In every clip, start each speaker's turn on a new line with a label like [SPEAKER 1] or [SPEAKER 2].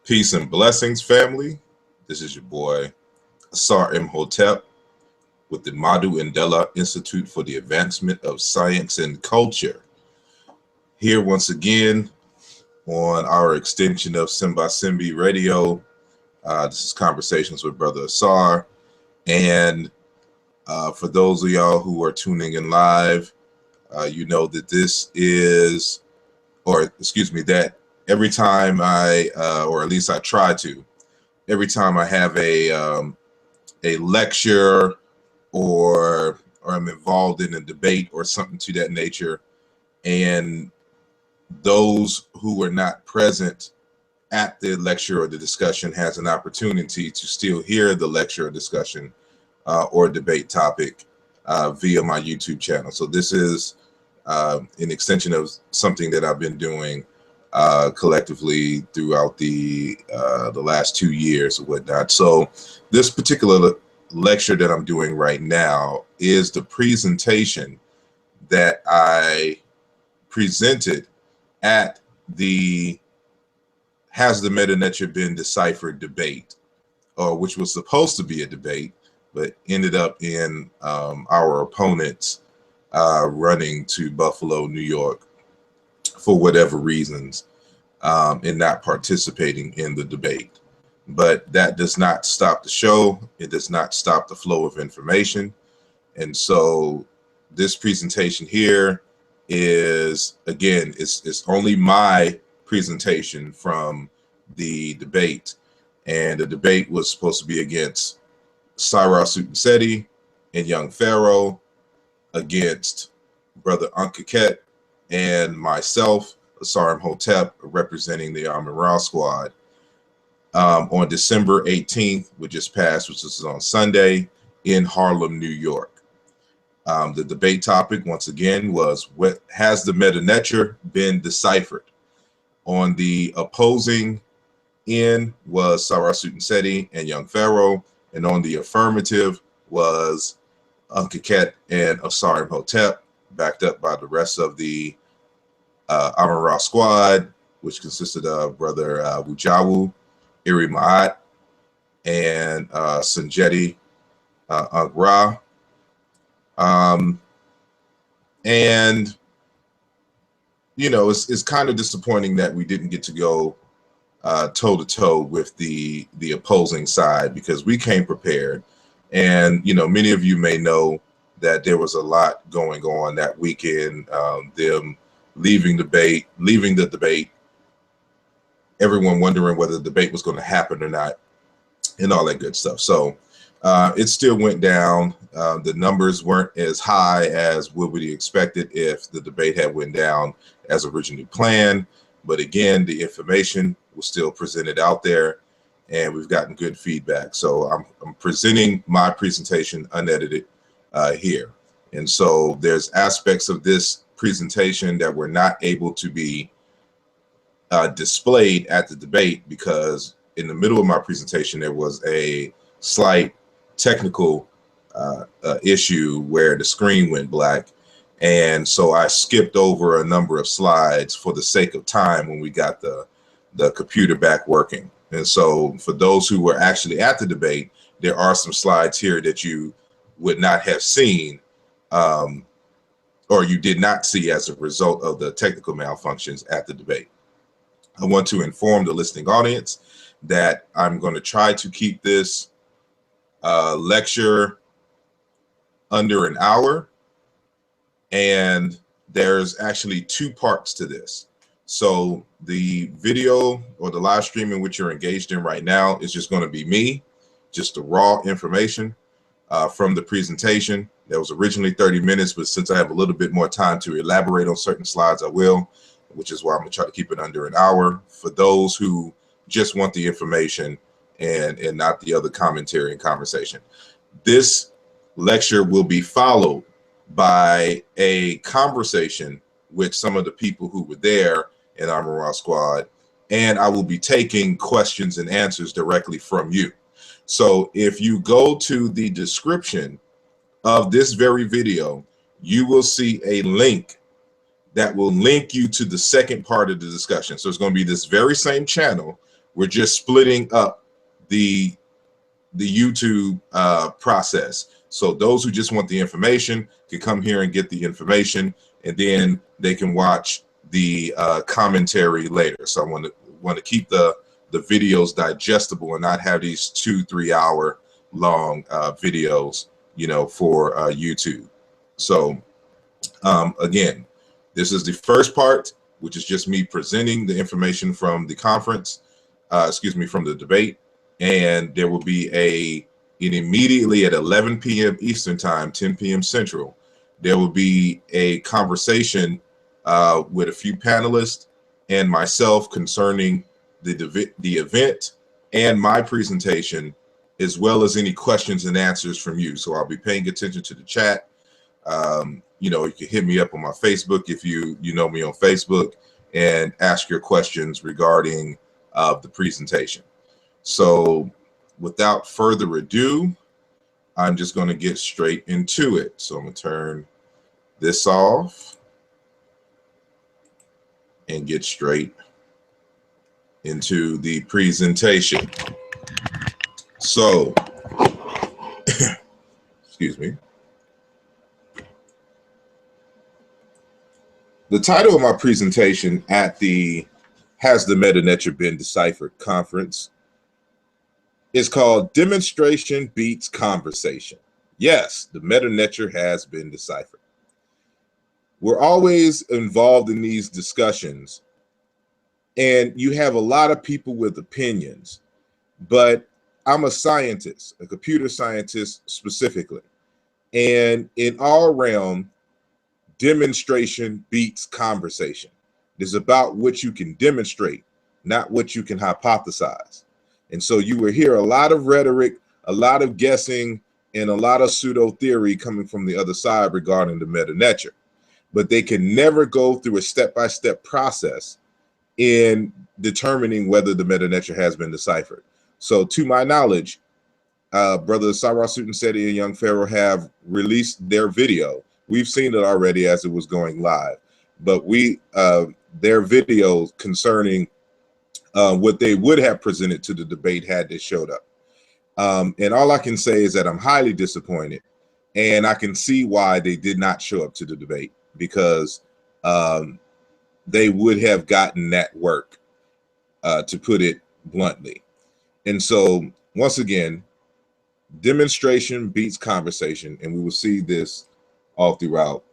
[SPEAKER 1] Peace and blessings, family. This is your boy, Asar with the Medu Institute for the Advancement of Science and Culture. Here once again on our extension of Simba Simbi Radio. This is Conversations with Brother Asar. And for those of y'all who are tuning in live, you know that this is, that every time or at least I try to, every time I have a lecture or I'm involved in a debate or something to that nature, and those who are not present at the lecture or the discussion has an opportunity to still hear the lecture or discussion or debate topic via my YouTube channel. So this is an extension of something that I've been doing collectively throughout the last 2 years or whatnot. So this particular lecture that I'm doing right now is the presentation that I presented at the Has the Meta Netcher Been Deciphered debate, which was supposed to be a debate, but ended up in our opponents running to Buffalo, New York for whatever reasons and not participating in the debate. But that does not stop the show. It does not stop the flow of information. And so this presentation here is, again, it's only my presentation from the debate. And the debate was supposed to be against Cyrus Seti and Young Pharaoh, against Brother Ankaket and myself, Asar Hotep, representing the Amara Squad. On December 18th, which just passed, which is on Sunday, in Harlem, New York. The debate topic, once again, was what has the Meta Netcher been deciphered? On the opposing end was Cyrus Seti and Young Pharaoh, and on the affirmative was Ankaket and Asar Hotep, backed up by the rest of the Amara Squad, which consisted of Brother Wujawu, Iri Ma'at, and Sanjeti Agra. And, you know, it's kind of disappointing that we didn't get to go toe-to-toe with the opposing side, because we came prepared. And, you know, many of you may know that there was a lot going on that weekend, them leaving the debate, everyone wondering whether the debate was going to happen or not, and all that good stuff. So it still went down. The numbers weren't as high as what we expected if the debate had went down as originally planned. But again, the information was still presented out there, and we've gotten good feedback. So I'm presenting my presentation unedited here. And so there's aspects of this presentation that were not able to be displayed at the debate, because in the middle of my presentation there was a slight technical issue where the screen went black, and so I skipped over a number of slides for the sake of time when we got the computer back working. And so for those who were actually at the debate, there are some slides here that you would not have seen or you did not see as a result of the technical malfunctions at the debate. I want to inform the listening audience that I'm going to try to keep this lecture under an hour, and there's actually 2 parts to this. So the video or the live stream in which you're engaged in right now is just going to be me, just the raw information from the presentation. That was originally 30 minutes, but since I have a little bit more time to elaborate on certain slides, I will, which is why I'm going to try to keep it under an hour for those who just want the information and not the other commentary and conversation. This lecture will be followed by a conversation with some of the people who were there in Amara Squad, and I will be taking questions and answers directly from you. So if you go to the description of this very video, you will see a link that will link you to the second part of the discussion. So it's going to be this very same channel, We're just splitting up the YouTube process. So those who just want the information can come here and get the information, and then they can watch the commentary later. So I want to keep the videos digestible and not have these 2-3 hour long videos, you know, for YouTube. So again, this is the first part, which is just me presenting the information from the conference, from the debate. And there will be immediately at 11 p.m. Eastern time, 10 p.m. Central, there will be a conversation with a few panelists and myself concerning the event and my presentation, as well as any questions and answers from you. So I'll be paying attention to the chat. You know, you can hit me up on my Facebook if you know me on Facebook and ask your questions regarding the presentation. So without further ado, I'm just going to get straight into it. So I'm going to turn this off and get straight into the presentation. So, excuse me. The title of my presentation at the Has the Meta Netcher Been Deciphered conference is called Demonstration Beats Conversation. Yes, the Meta Netcher has been deciphered. We're always involved in these discussions, and you have a lot of people with opinions, but I'm a scientist, a computer scientist specifically. And in our realm, demonstration beats conversation. It's about what you can demonstrate, not what you can hypothesize. And so you will hear a lot of rhetoric, a lot of guessing, and a lot of pseudo theory coming from the other side regarding the Meta Netcher. But they can never go through a step-by-step process in determining whether the Meta Netcher has been deciphered. So to my knowledge, Brother Sarah Sutton-Seti and Young Pharaoh have released their video. We've seen it already as it was going live, but their video concerning what they would have presented to the debate had they showed up. And all I can say is that I'm highly disappointed, and I can see why they did not show up to the debate, because they would have gotten that work, to put it bluntly. And so once again, demonstration beats conversation, and we will see this all throughout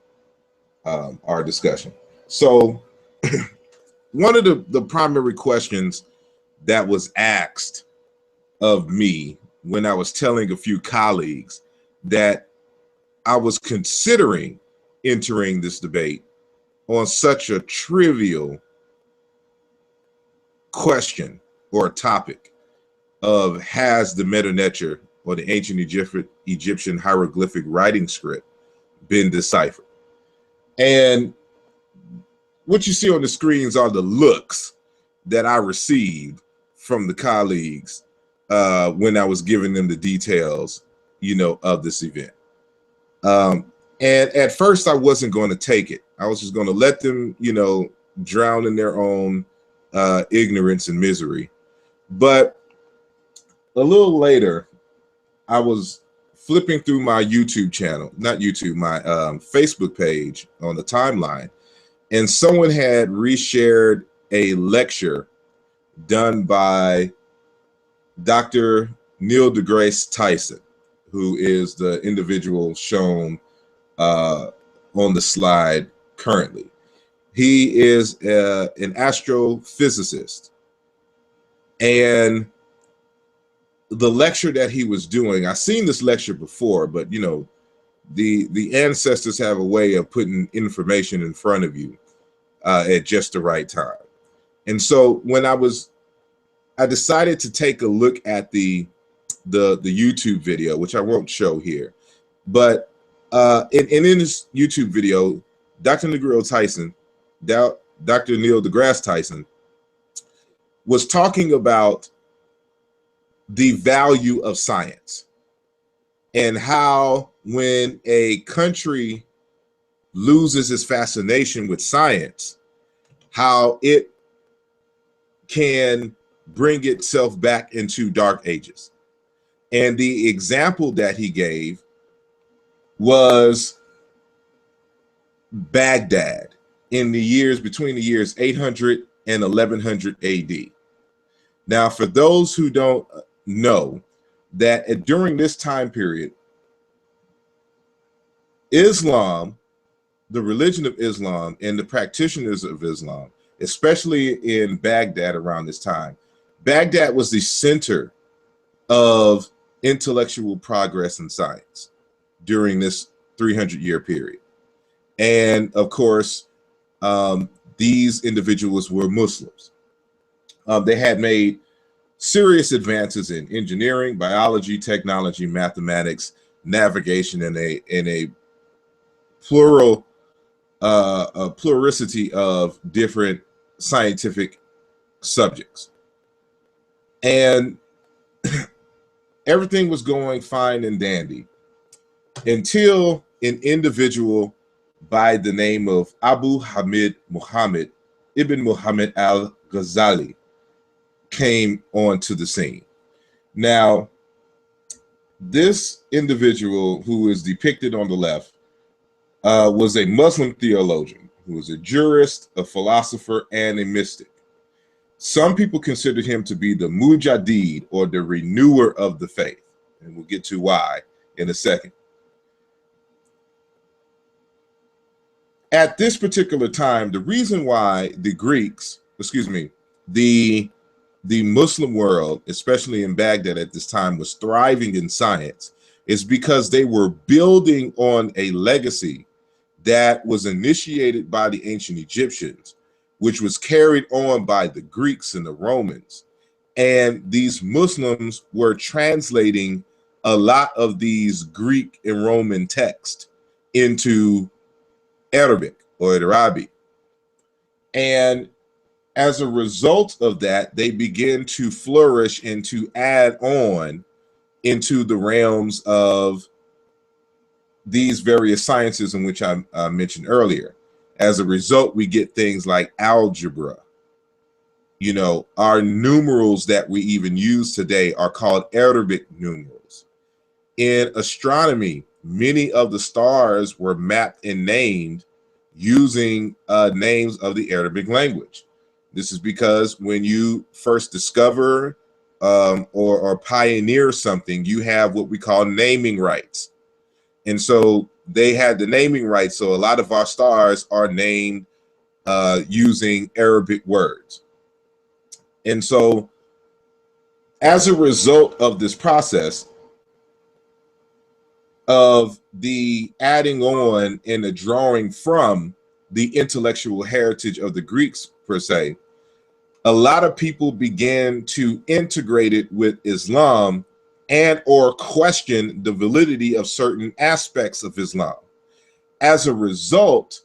[SPEAKER 1] our discussion. So one of the primary questions that was asked of me when I was telling a few colleagues that I was considering entering this debate on such a trivial question or topic of has the Meta Netcher, or the ancient Egyptian hieroglyphic writing script, been deciphered? And what you see on the screens are the looks that I received from the colleagues when I was giving them the details, you know, of this event. And at first I wasn't going to take it. I was just going to let them, you know, drown in their own ignorance and misery. But a little later, I was flipping through my YouTube channel, not YouTube, my Facebook page on the timeline, and someone had reshared a lecture done by Dr. Neil deGrasse Tyson, who is the individual shown on the slide currently. He is an astrophysicist, and the lecture that he was doing, I've seen this lecture before, but you know, the ancestors have a way of putting information in front of you at just the right time. And so when I decided to take a look at the YouTube video, which I won't show here, but in this YouTube video, Dr. Neil deGrasse Tyson was talking about the value of science, and how when a country loses its fascination with science, how it can bring itself back into dark ages. And the example that he gave was Baghdad in the years between the years 800 and 1100 AD. Now, for those who don't know, that during this time period, Islam, the religion of Islam, and the practitioners of Islam, especially in Baghdad around this time, Baghdad was the center of intellectual progress in science during this 300-year period. And of course, these individuals were Muslims. They had made serious advances in engineering, biology, technology, mathematics, navigation, and a plurality of different scientific subjects. And everything was going fine and dandy until an individual by the name of Abu Hamid Muhammad ibn Muhammad al-Ghazali came onto the scene. Now, this individual who is depicted on the left was a Muslim theologian who was a jurist, a philosopher, and a mystic. Some people considered him to be the Mujaddid, or the renewer of the faith, and we'll get to why in a second. At this particular time, the reason why the Greeks, the Muslim world, especially in Baghdad at this time, was thriving in science is because they were building on a legacy that was initiated by the ancient Egyptians, which was carried on by the Greeks and the Romans. And these Muslims were translating a lot of these Greek and Roman texts into Arabic or Arabic. And as a result of that, they begin to flourish and to add on into the realms of these various sciences in which I mentioned earlier. As a result, we get things like algebra. You know, our numerals that we even use today are called Arabic numerals. In astronomy, many of the stars were mapped and named using names of the Arabic language. This is because when you first discover or pioneer something, you have what we call naming rights. And so they had the naming rights. So a lot of our stars are named using Arabic words. And so as a result of this process of the adding on and the drawing from the intellectual heritage of the Greeks per se, a lot of people began to integrate it with Islam and or question the validity of certain aspects of Islam. As a result,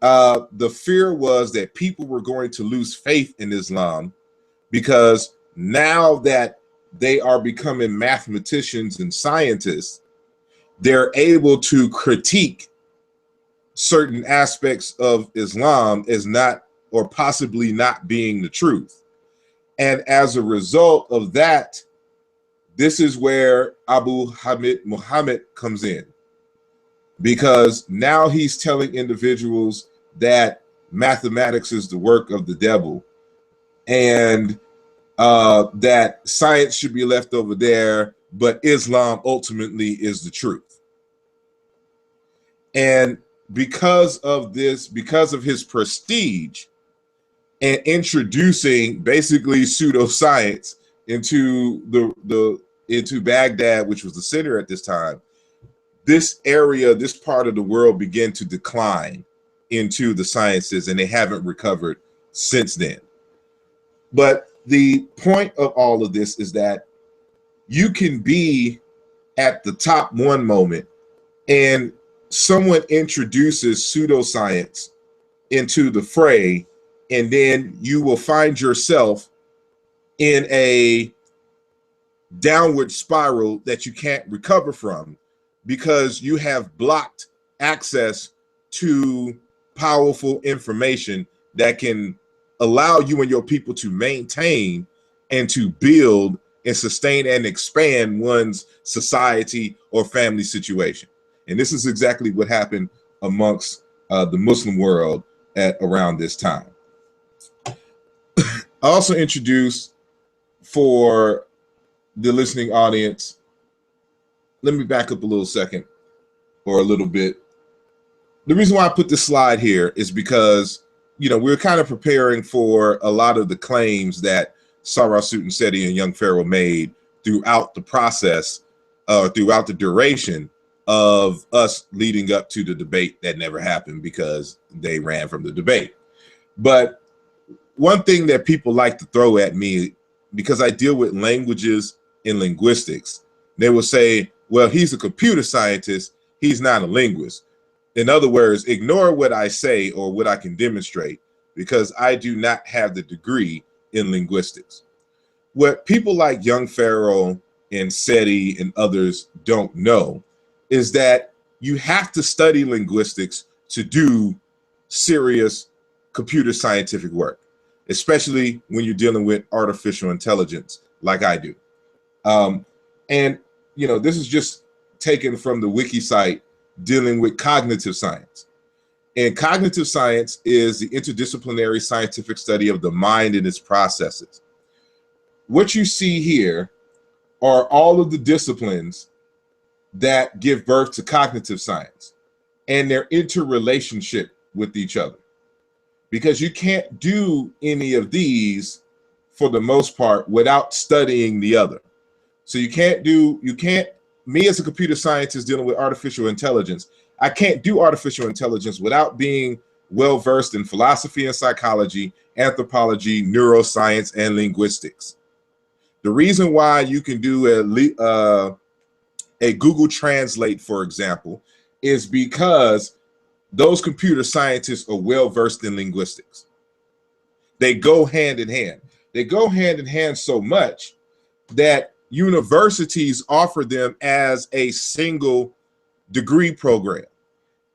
[SPEAKER 1] the fear was that people were going to lose faith in Islam, because now that they are becoming mathematicians and scientists, they're able to critique certain aspects of Islam as not, or possibly not being the truth. And as a result of that, this is where Abu Hamid Muhammad comes in, because now he's telling individuals that mathematics is the work of the devil, and that science should be left over there, but Islam ultimately is the truth. And because of this, because of his prestige and introducing basically pseudoscience into into Baghdad, which was the center at this time, this area, this part of the world began to decline into the sciences, and they haven't recovered since then. But the point of all of this is that you can be at the top one moment and someone introduces pseudoscience into the fray, and then you will find yourself in a downward spiral that you can't recover from, because you have blocked access to powerful information that can allow you and your people to maintain and to build and sustain and expand one's society or family situation. And this is exactly what happened amongst the Muslim world at around this time. I also introduced, for the listening audience, let me back up a little second, or a little bit. The reason why I put this slide here is because, you know, we're kind of preparing for a lot of the claims that Sarah Seti and young Pharaoh made throughout the process, throughout the duration of us leading up to the debate that never happened because they ran from the debate. But one thing that people like to throw at me, because I deal with languages and linguistics, they will say, well, he's a computer scientist, he's not a linguist. In other words, ignore what I say or what I can demonstrate, because I do not have the degree in linguistics. What people like young Pharaoh and Seti and others don't know is that you have to study linguistics to do serious computer scientific work, especially when you're dealing with artificial intelligence like I do. And, you know, this is just taken from the wiki site dealing with cognitive science. And cognitive science is the interdisciplinary scientific study of the mind and its processes. What you see here are all of the disciplines that give birth to cognitive science and their interrelationship with each other. Because you can't do any of these, for the most part, without studying the other. So me as a computer scientist dealing with artificial intelligence, I can't do artificial intelligence without being well-versed in philosophy and psychology, anthropology, neuroscience, and linguistics. The reason why you can do a Google Translate, for example, is because those computer scientists are well-versed in linguistics. They go hand in hand. They go hand in hand so much that universities offer them as a single degree program.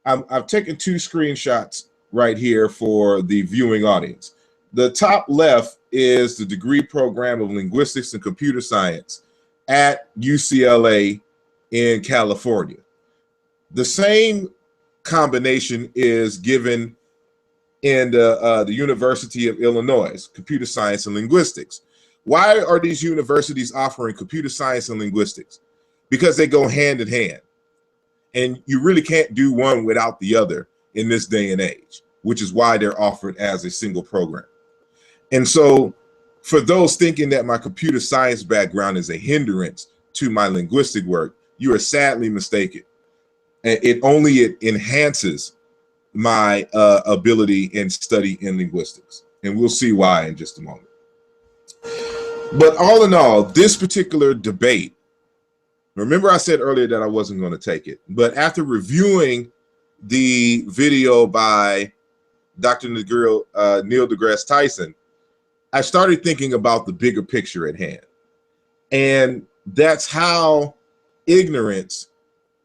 [SPEAKER 1] I've taken two screenshots right here for the viewing audience. The top left is the degree program of linguistics and computer science at UCLA in California. The same combination is given in the University of Illinois, computer science and linguistics. Why are these universities offering computer science and linguistics? Because they go hand in hand. And you really can't do one without the other in this day and age, which is why they're offered as a single program. And so for those thinking that my computer science background is a hindrance to my linguistic work, you are sadly mistaken. It enhances my ability and study in linguistics. And we'll see why in just a moment. But all in all, this particular debate, remember I said earlier that I wasn't going to take it, but after reviewing the video by Dr. Neil deGrasse Tyson, I started thinking about the bigger picture at hand. And that's how ignorance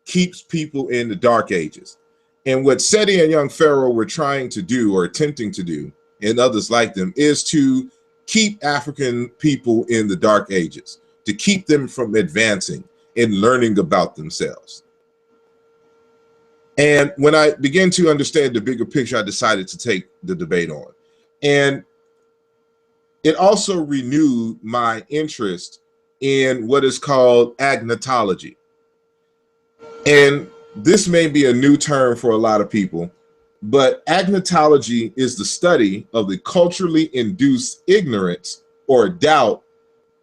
[SPEAKER 1] keeps people in the dark ages. And what Seti and young Pharaoh were trying to do, or attempting to do, and others like them, is to keep African people in the dark ages, to keep them from advancing and learning about themselves. And when I began to understand the bigger picture, I decided to take the debate on. And it also renewed my interest in what is called agnotology. And this may be a new term for a lot of people, but agnotology is the study of the culturally induced ignorance or doubt,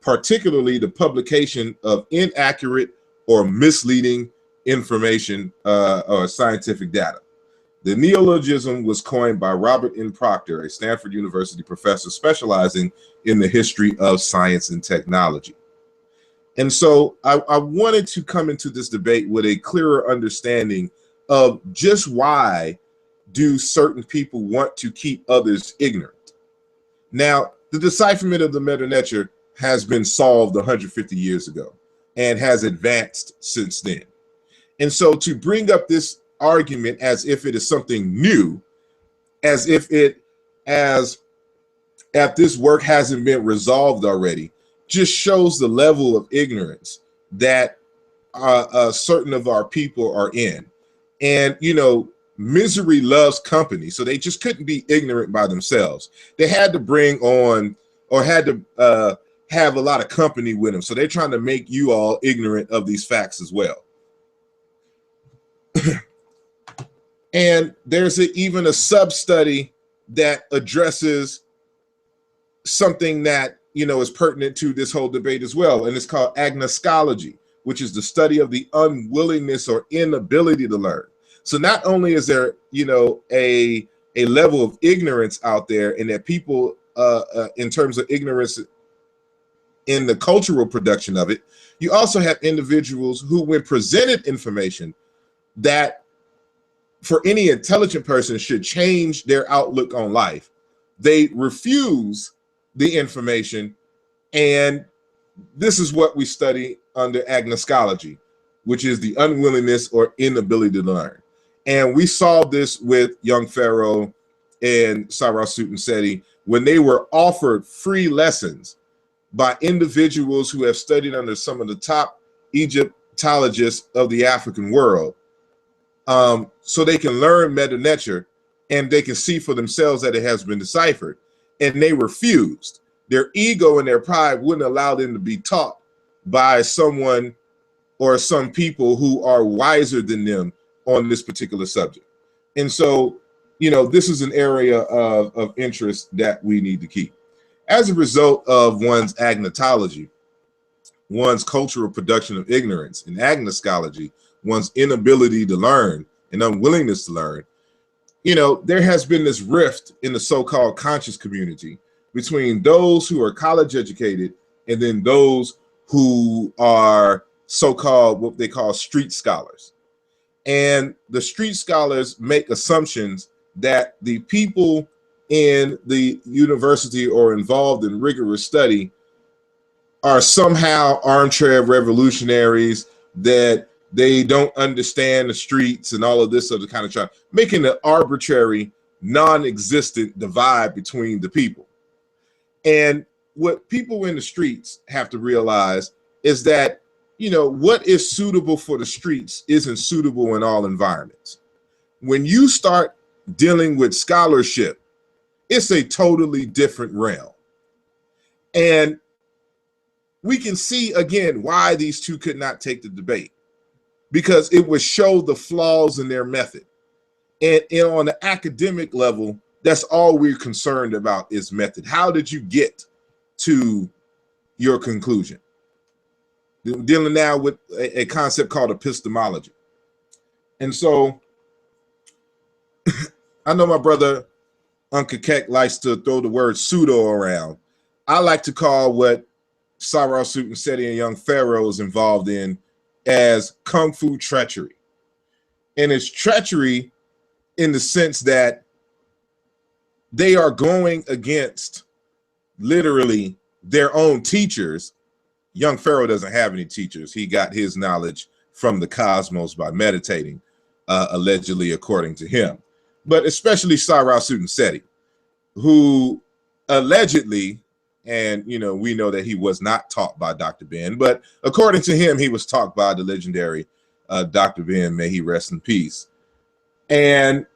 [SPEAKER 1] particularly the publication of inaccurate or misleading information or scientific data. The neologism was coined by Robert N. Proctor, a Stanford University professor specializing in the history of science and technology. And so I wanted to come into this debate with a clearer understanding of just why do certain people want to keep others ignorant. Now, the decipherment of the Medu Netcher has been solved 150 years ago and has advanced since then. And so to bring up this argument as if it is something new, as if this work hasn't been resolved already, just shows the level of ignorance that certain of our people are in. And, you know, misery loves company. So they just couldn't be ignorant by themselves. They had to bring on, or had to have a lot of company with them. So they're trying to make you all ignorant of these facts as well. And there's even a sub-study that addresses something that, you know, is pertinent to this whole debate as well. And it's called agnoschology, which is the study of the unwillingness or inability to learn. So not only is there, you know, a level of ignorance out there, and that people, in terms of ignorance in the cultural production of it, you also have individuals who, when presented information that for any intelligent person should change their outlook on life, they refuse the information. And this is what we study under agnoschology, which is the unwillingness or inability to learn. And we saw this with young Pharaoh and Sarah Sutton Seti when they were offered free lessons by individuals who have studied under some of the top Egyptologists of the African world, so they can learn Medu Netcher and they can see for themselves that it has been deciphered. And they refused. Their ego and their pride wouldn't allow them to be taught by someone or some people who are wiser than them on this particular subject. And so, you know, this is an area of interest that we need to keep. As a result of one's agnotology, one's cultural production of ignorance, and agnoschology, one's inability to learn and unwillingness to learn, you know, there has been this rift in the so-called conscious community between those who are college educated and then those who are so-called what they call street scholars. And the street scholars make assumptions that the people in the university or involved in rigorous study are somehow armchair revolutionaries, that they don't understand the streets and all of this other kind of stuff, making an arbitrary, non-existent divide between the people. And what people in the streets have to realize is that, you know, what is suitable for the streets isn't suitable in all environments. When you start dealing with scholarship, it's a totally different realm. And we can see again why these two could not take the debate, because it would show the flaws in their method. And on the academic level, that's all we're concerned about is method. How did you get to your conclusion? Dealing now with a concept called epistemology. And so I know my brother Uncle Keck likes to throw the word pseudo around. I like to call what Sarah Sutton Seti and young Pharaoh is involved in as kung fu treachery. And it's treachery in the sense that they are going against literally their own teachers. Young Pharaoh doesn't have any teachers. He got his knowledge from the cosmos by meditating, allegedly, according to him. But especially Sarah Sutton Seti, who allegedly, and you know, we know that he was not taught by Dr. Ben, but according to him, he was taught by the legendary Dr. Ben, may he rest in peace. And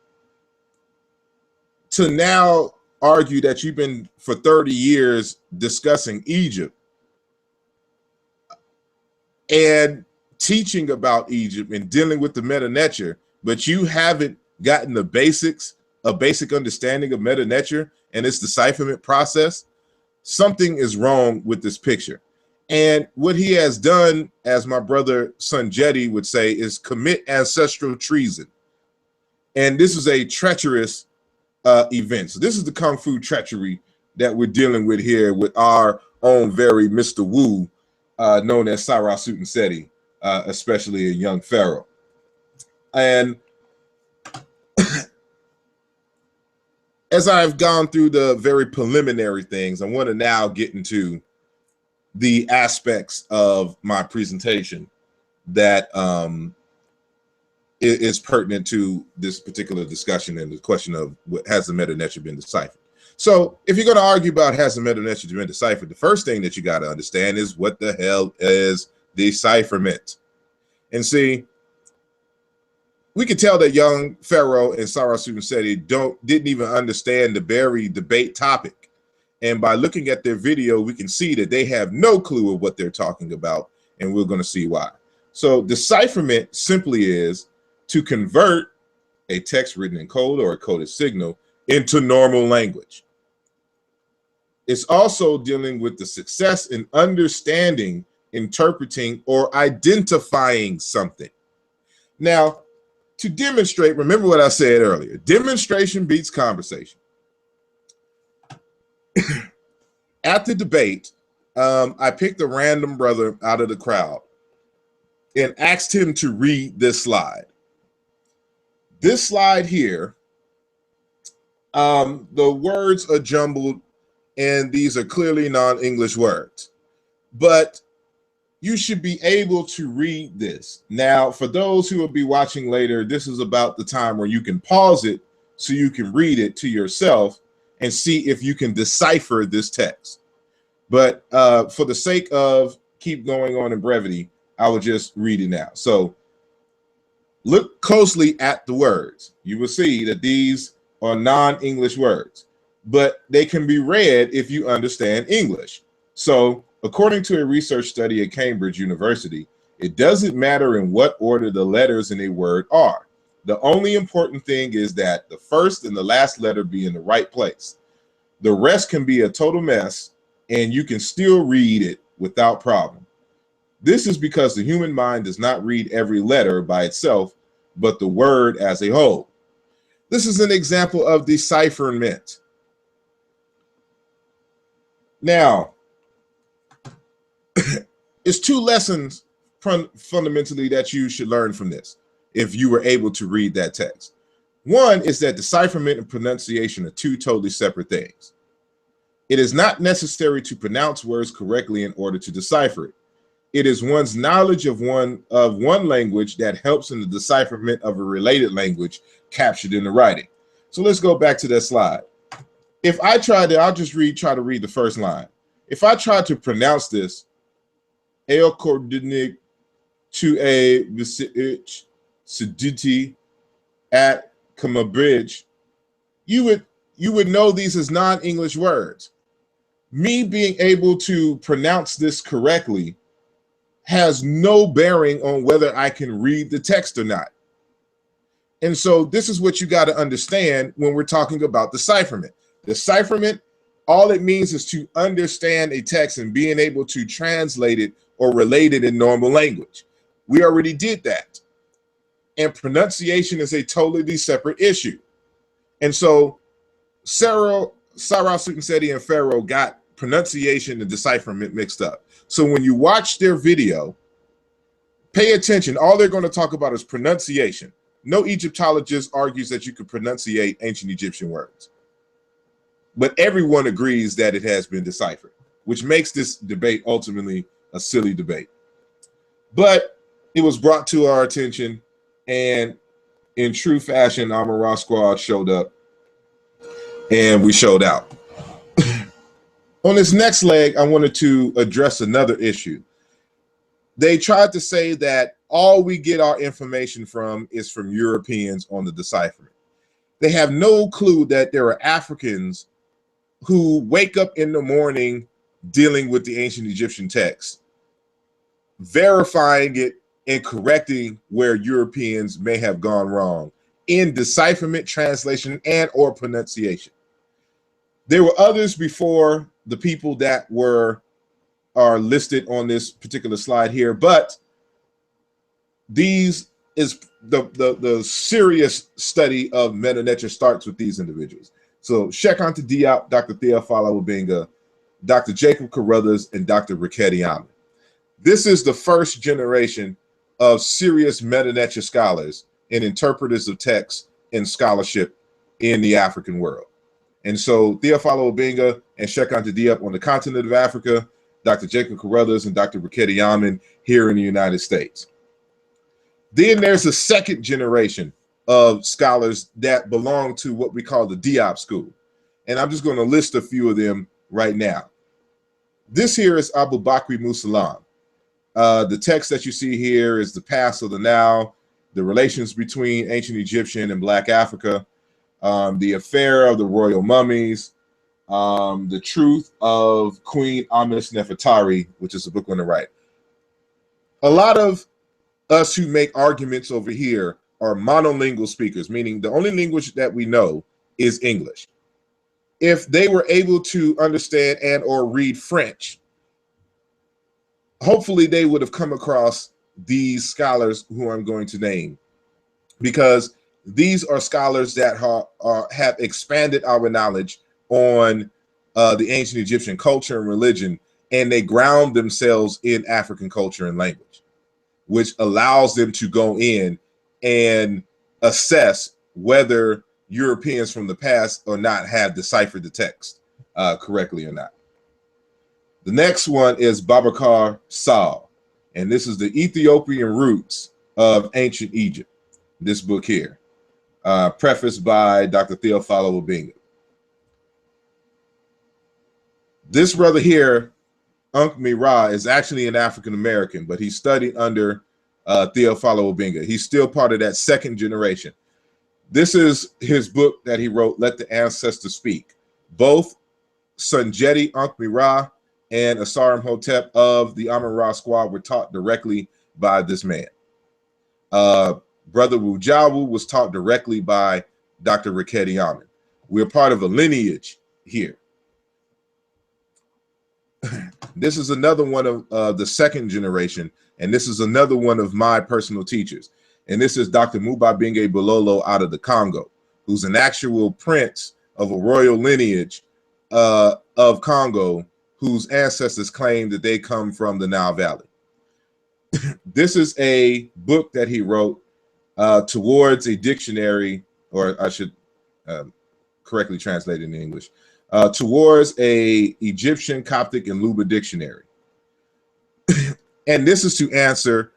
[SPEAKER 1] to now argue that you've been for 30 years discussing Egypt and teaching about Egypt and dealing with the Medu Netcher, but you haven't gotten the basics, a basic understanding of Medu Netcher and its decipherment process, something is wrong with this picture. And what he has done, as my brother Sunjeti would say, is commit ancestral treason. And this is a treacherous event. So this is the kung fu treachery that we're dealing with here with our own very Mr. Wu, known as Sarah Sutton Seti, especially a young Pharaoh. And as I've gone through the very preliminary things, I want to now get into the aspects of my presentation that is pertinent to this particular discussion and the question of what has the Medu Netcher been deciphered. So if you're going to argue about has the Medu Netcher been deciphered, the first thing that you got to understand is what the hell is decipherment. And see, we could tell that young Pharaoh and Sarah Seti didn't even understand the very debate topic. And by looking at their video, we can see that they have no clue of what they're talking about, and we're going to see why. So decipherment simply is to convert a text written in code or a coded signal into normal language. It's also dealing with the success in understanding, interpreting, or identifying something. Now, to demonstrate, remember what I said earlier, demonstration beats conversation. At the debate, I picked a random brother out of the crowd and asked him to read this slide. This slide here, the words are jumbled and these are clearly non-English words, but you should be able to read this. Now, for those who will be watching later, this is about the time where you can pause it so you can read it to yourself and see if you can decipher this text. But for the sake of keep going on in brevity, I will just read it now. So look closely at the words. You will see that these are non-English words, but they can be read if you understand English. So according to a research study at Cambridge University, it doesn't matter in what order the letters in a word are. The only important thing is that the first and the last letter be in the right place. The rest can be a total mess, and you can still read it without problem. This is because the human mind does not read every letter by itself, but the word as a whole. This is an example of decipherment. Now, it's two lessons fundamentally that you should learn from this if you were able to read that text. One is that decipherment and pronunciation are two totally separate things. It is not necessary to pronounce words correctly in order to decipher it. It is one's knowledge of one language that helps in the decipherment of a related language captured in the writing. So let's go back to that slide. If I try to, I'll just try to read the first line. If I try to pronounce this, El Coordinig to a Visich Sediti at Kama Bridge, you would know these as non-English words. Me being able to pronounce this correctly has no bearing on whether I can read the text or not. And so this is what you got to understand when we're talking about decipherment. Decipherment, all it means is to understand a text and being able to translate it or relate it in normal language. We already did that. And pronunciation is a totally separate issue. And so Sarah Seti and Pharaoh got pronunciation and decipherment mixed up. So when you watch their video, pay attention. All they're going to talk about is pronunciation. No Egyptologist argues that you can pronunciate ancient Egyptian words. But everyone agrees that it has been deciphered, which makes this debate ultimately a silly debate. But it was brought to our attention, and in true fashion, Amara Squad showed up, and we showed out. On this next leg, I wanted to address another issue. They tried to say that all we get our information from is from Europeans on the decipherment. They have no clue that there are Africans who wake up in the morning dealing with the ancient Egyptian text, verifying it and correcting where Europeans may have gone wrong in decipherment, translation, and or pronunciation. There were others before the people that are listed on this particular slide here, but these is the serious study of Medu Netcher starts with these individuals. So Shekhar Diop, Dr. Theophilo Obenga, Dr. Jacob Carruthers, and Dr. Rikedi Ahmed. This is the first generation of serious Medu Netcher scholars and interpreters of text and scholarship in the African world. And so Theophilo Obenga and Shekhar Diop on the continent of Africa, Dr. Jacob Carruthers and Dr. Rikedi Ahmed here in the United States. Then there's a second generation of scholars that belong to what we call the Diop school. And I'm just going to list a few of them right now. This here is Abu Bakr Musalam. The text that you see here is the past of the now, the relations between ancient Egyptian and Black Africa, the affair of the royal mummies, the truth of Queen Amenis Nefertari, which is a book on the right. A lot of us who make arguments over here are monolingual speakers, meaning the only language that we know is English. If they were able to understand and or read French, hopefully they would have come across these scholars who I'm going to name, because these are scholars that have expanded our knowledge on the ancient Egyptian culture and religion, and they ground themselves in African culture and language, which allows them to go in and assess whether Europeans from the past or not have deciphered the text correctly or not. The next one is Babakar Sal, and this is the Ethiopian roots of ancient Egypt. This book here, prefaced by Dr. Theophilo Obenga. This brother here, Unk Mira, is actually an African American, but he studied under Theophilo Obenga. He's still part of that second generation. This is his book that he wrote, Let the Ancestors Speak. Both Sunjeti Unk Mira and Asar Imhotep of the Amun-Ra squad were taught directly by this man. Brother Wujawu was taught directly by Dr. Raketi Amun. We're part of a lineage here. This is another one of the second generation, and this is another one of my personal teachers. And this is Dr. Mubabinge Bololo out of the Congo, who's an actual prince of a royal lineage of Congo, whose ancestors claim that they come from the Nile Valley. This is a book that he wrote towards a dictionary, or I should correctly translate it in English, towards a Egyptian, Coptic, and Luba dictionary. And this is to answer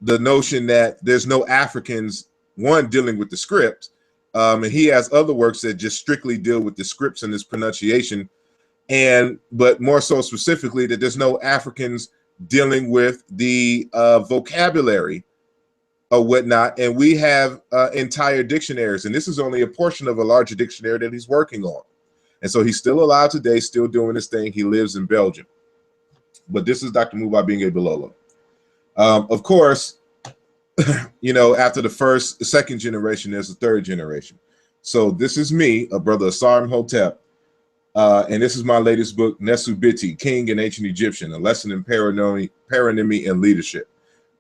[SPEAKER 1] the notion that there's no Africans, one, dealing with the script, and he has other works that just strictly deal with the scripts and its pronunciation, but more so specifically that there's no Africans dealing with the vocabulary or whatnot, and we have entire dictionaries, and this is only a portion of a larger dictionary that he's working on. And so he's still alive today, still doing his thing. He lives in Belgium. But this is Dr. Mubabinge Bololo. Of course, you know, after the second generation, there's a third generation. So this is me, a brother Asar Imhotep, and this is my latest book, Nesubiti, King and Ancient Egyptian, a lesson in paronymy and leadership,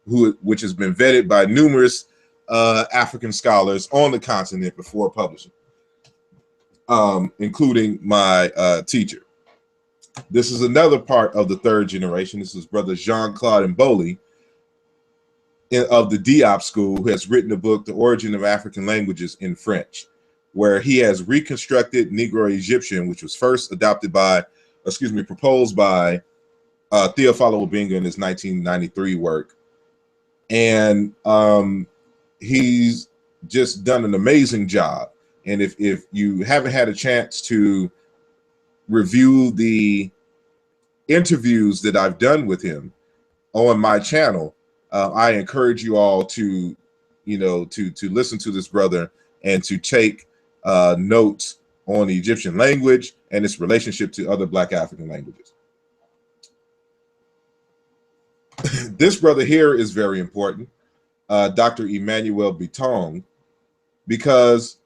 [SPEAKER 1] which has been vetted by numerous African scholars on the continent before publishing, including my teacher. This is another part of the third generation. This is brother Jean-Claude Mboli of the Diop School, who has written a book, The Origin of African Languages in French, where he has reconstructed Negro Egyptian, which was first proposed by Theophilo Obenga in his 1993 work. And he's just done an amazing job. And if you haven't had a chance to review the interviews that I've done with him on my channel, I encourage you all to, to listen to this brother and to take notes on the Egyptian language and its relationship to other Black African languages. This brother here is very important, Dr. Emmanuel Bitong, because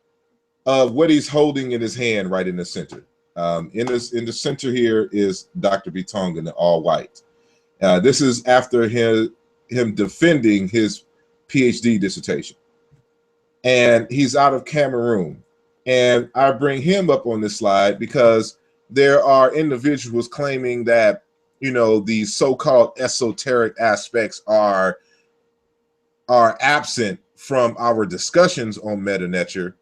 [SPEAKER 1] of what he's holding in his hand right in the center. In the center here is Dr. Bitong in the all white. This is after him defending his PhD dissertation. And he's out of Cameroon. And I bring him up on this slide because there are individuals claiming that, these so-called esoteric aspects are absent from our discussions on Medu Netcher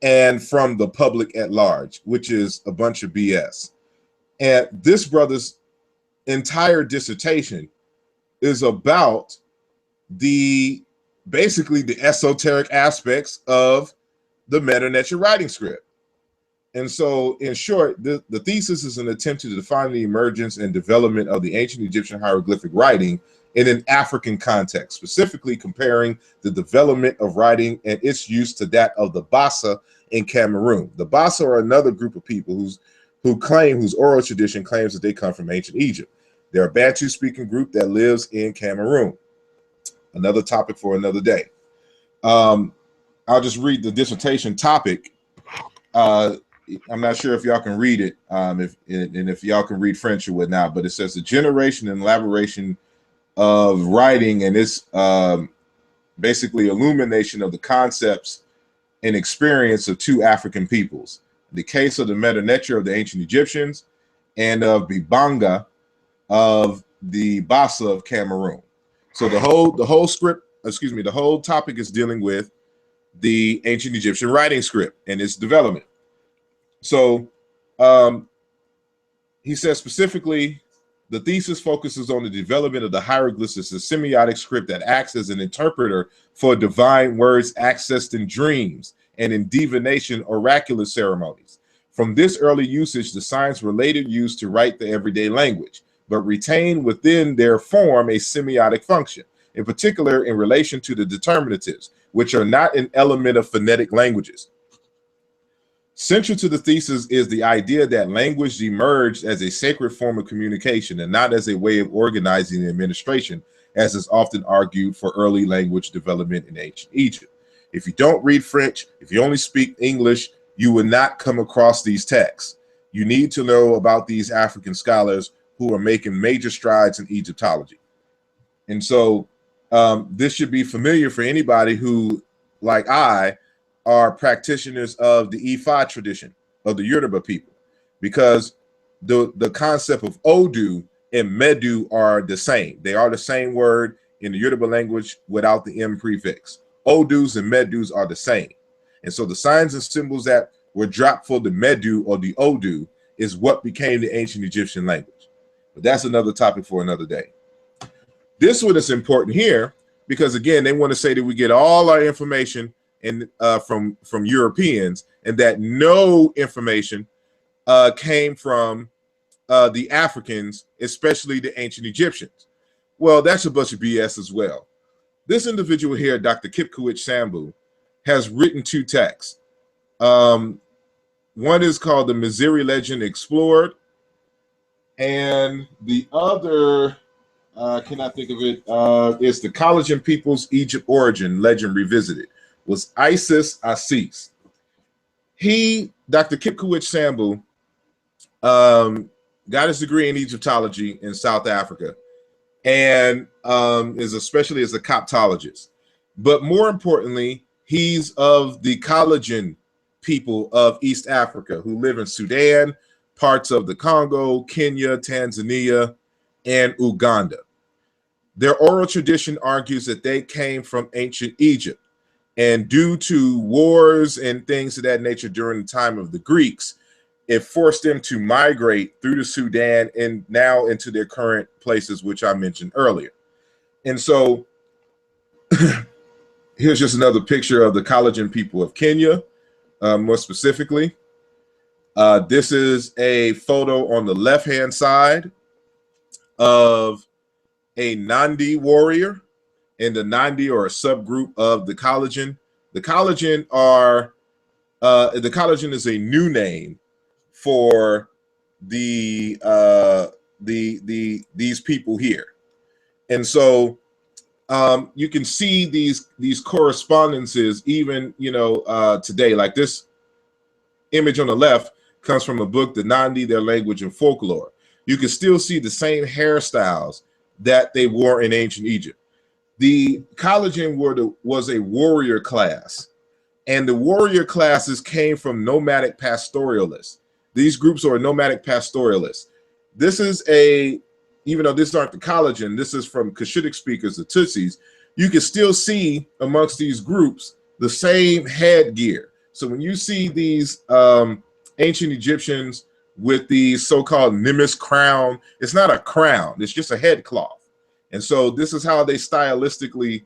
[SPEAKER 1] and from the public at large, which is a bunch of BS. And this brother's entire dissertation is about basically the esoteric aspects of the Medu Netcher writing script. And so, in short, the thesis is an attempt to define the emergence and development of the ancient Egyptian hieroglyphic writing in an African context, specifically comparing the development of writing and its use to that of the Bassa in Cameroon. The Bassa are another group of people whose oral tradition claims that they come from ancient Egypt. They're a Bantu-speaking group that lives in Cameroon. Another topic for another day. I'll just read the dissertation topic. I'm not sure if y'all can read it, if y'all can read French or whatnot, but it says the generation and elaboration of writing and its basically illumination of the concepts and experience of two African peoples. The case of the Medu Netcher of the ancient Egyptians and of Bibanga of the Bassa of Cameroon. So the whole script, the whole topic is dealing with the ancient Egyptian writing script and its development. So he says specifically, the thesis focuses on the development of the hieroglyphics, a semiotic script that acts as an interpreter for divine words accessed in dreams and in divination oracular ceremonies. From this early usage, the science-related use to write the everyday language, but retain within their form a semiotic function, in particular in relation to the determinatives, which are not an element of phonetic languages. Central to the thesis is the idea that language emerged as a sacred form of communication and not as a way of organizing the administration, as is often argued for early language development in ancient Egypt. If you don't read French, if you only speak English, you will not come across these texts. You need to know about these African scholars who are making major strides in Egyptology. And so this should be familiar for anybody who, like I, are practitioners of the Ifa tradition of the Yoruba people, because the concept of Odu and Medu are the same. They are the same word in the Yoruba language without the M prefix. Odus and Medus are the same. And so the signs and symbols that were dropped for the Medu or the Odu is what became the ancient Egyptian language. But that's another topic for another day. This one is important here because, again, they want to say that we get all our information from Europeans, and that no information came from the Africans, especially the ancient Egyptians. Well, that's a bunch of BS as well. This individual here, Dr. Kipkoech Sambu, has written two texts. One is called The Missouri Legend Explored, and the other, can I think of it, is The Collagen People's Egypt Origin Legend Revisited, was Isis Assis. Dr. Kipkoech Sambu, got his degree in Egyptology in South Africa, and is especially as a Coptologist. But more importantly, he's of the Collagen people of East Africa who live in Sudan, parts of the Congo, Kenya, Tanzania, and Uganda. Their oral tradition argues that they came from ancient Egypt, and due to wars and things of that nature during the time of the Greeks, it forced them to migrate through the Sudan and now into their current places, which I mentioned earlier. And so here's just another picture of the Collagen people of Kenya, more specifically. This is a photo on the left-hand side of a Nandi warrior, and the Nandi are a subgroup of the Collagen. The Collagen is a new name for these people here. And so you can see these correspondences even, today. Like this image on the left comes from a book, The Nandi, Their Language and Folklore. You can still see the same hairstyles that they wore in ancient Egypt. The Collagen was a warrior class, and the warrior classes came from nomadic pastoralists. These groups are nomadic pastoralists. This is even though this aren't the Collagen, this is from Cushitic speakers, the Tutsis. You can still see amongst these groups the same headgear. So when you see these ancient Egyptians with the so-called Nimis crown, it's not a crown, it's just a head cloth. And so this is how they stylistically,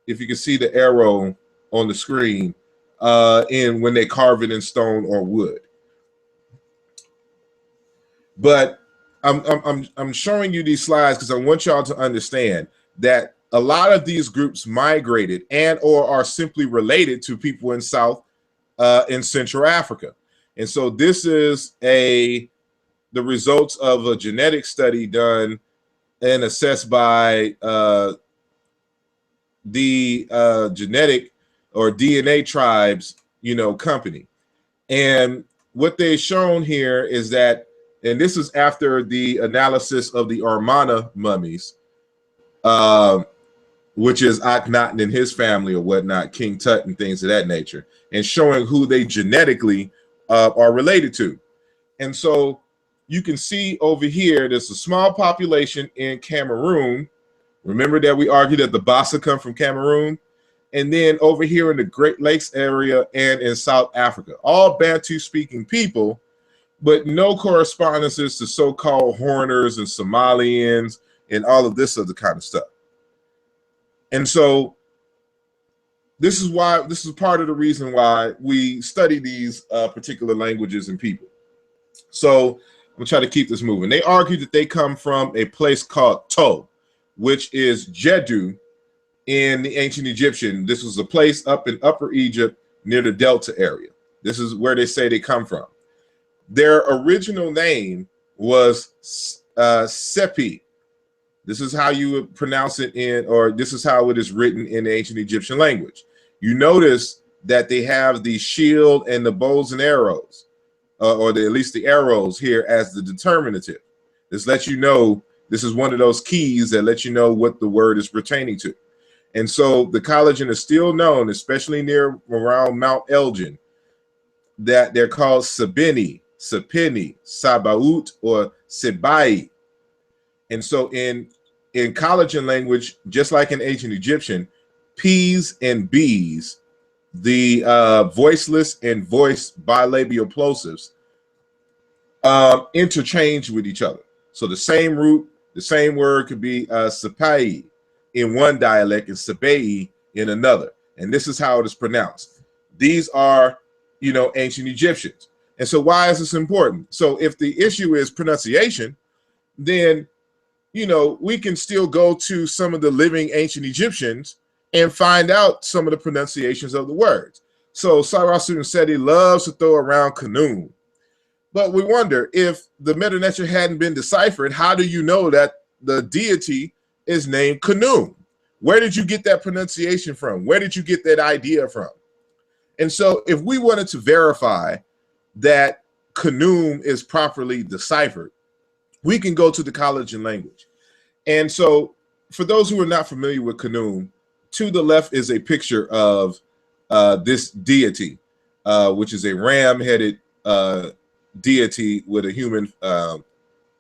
[SPEAKER 1] if you can see the arrow on the screen, when they carve it in stone or wood. But I'm showing you these slides because I want y'all to understand that a lot of these groups migrated and or are simply related to people in South and Central Africa. And so this is the results of a genetic study done and assessed by the genetic or DNA tribes, company. And what they've shown here is that, and this is after the analysis of the Armana mummies, which is Akhenaten and his family or whatnot, King Tut and things of that nature, and showing who they genetically are related to. And so you can see over here, there's a small population in Cameroon. Remember that we argued that the Bassa come from Cameroon? And then over here in the Great Lakes area and in South Africa, all Bantu-speaking people, but no correspondences to so-called Horners and Somalians and all of this other kind of stuff. And so this is part of the reason why we study these particular languages and people. So I'm gonna try to keep this moving. They argue that they come from a place called To, which is Jedu in the ancient Egyptian. This was a place up in Upper Egypt near the Delta area. This is where they say they come from. Their original name was Sepi. This is how you would pronounce it or this is how it is written in the ancient Egyptian language. You notice that they have the shield and the bows and arrows, or at least the arrows here as the determinative. This lets you know, this is one of those keys that lets you know what the word is pertaining to. And so the collagen is still known, especially near around Mount Elgin, that they're called Sabini, Sapini, Sabaut, or Sebai. And so in collagen language, just like in ancient Egyptian, P's and B's, the voiceless and voice bilabial plosives, interchange with each other. So the same root, the same word could be Sapai in one dialect and Sabai in another. And this is how it is pronounced. These are, ancient Egyptians. And so why is this important? So if the issue is pronunciation, then, we can still go to some of the living ancient Egyptians and find out some of the pronunciations of the words. So Cyrus Seti loves to throw around Khnum. But we wonder, if the Medu Netcher hadn't been deciphered, how do you know that the deity is named Khnum? Where did you get that pronunciation from? Where did you get that idea from? And so if we wanted to verify that Khnum is properly deciphered, we can go to the collagen language. And so for those who are not familiar with Khnum, to the left is a picture of this deity, which is a ram-headed deity with a human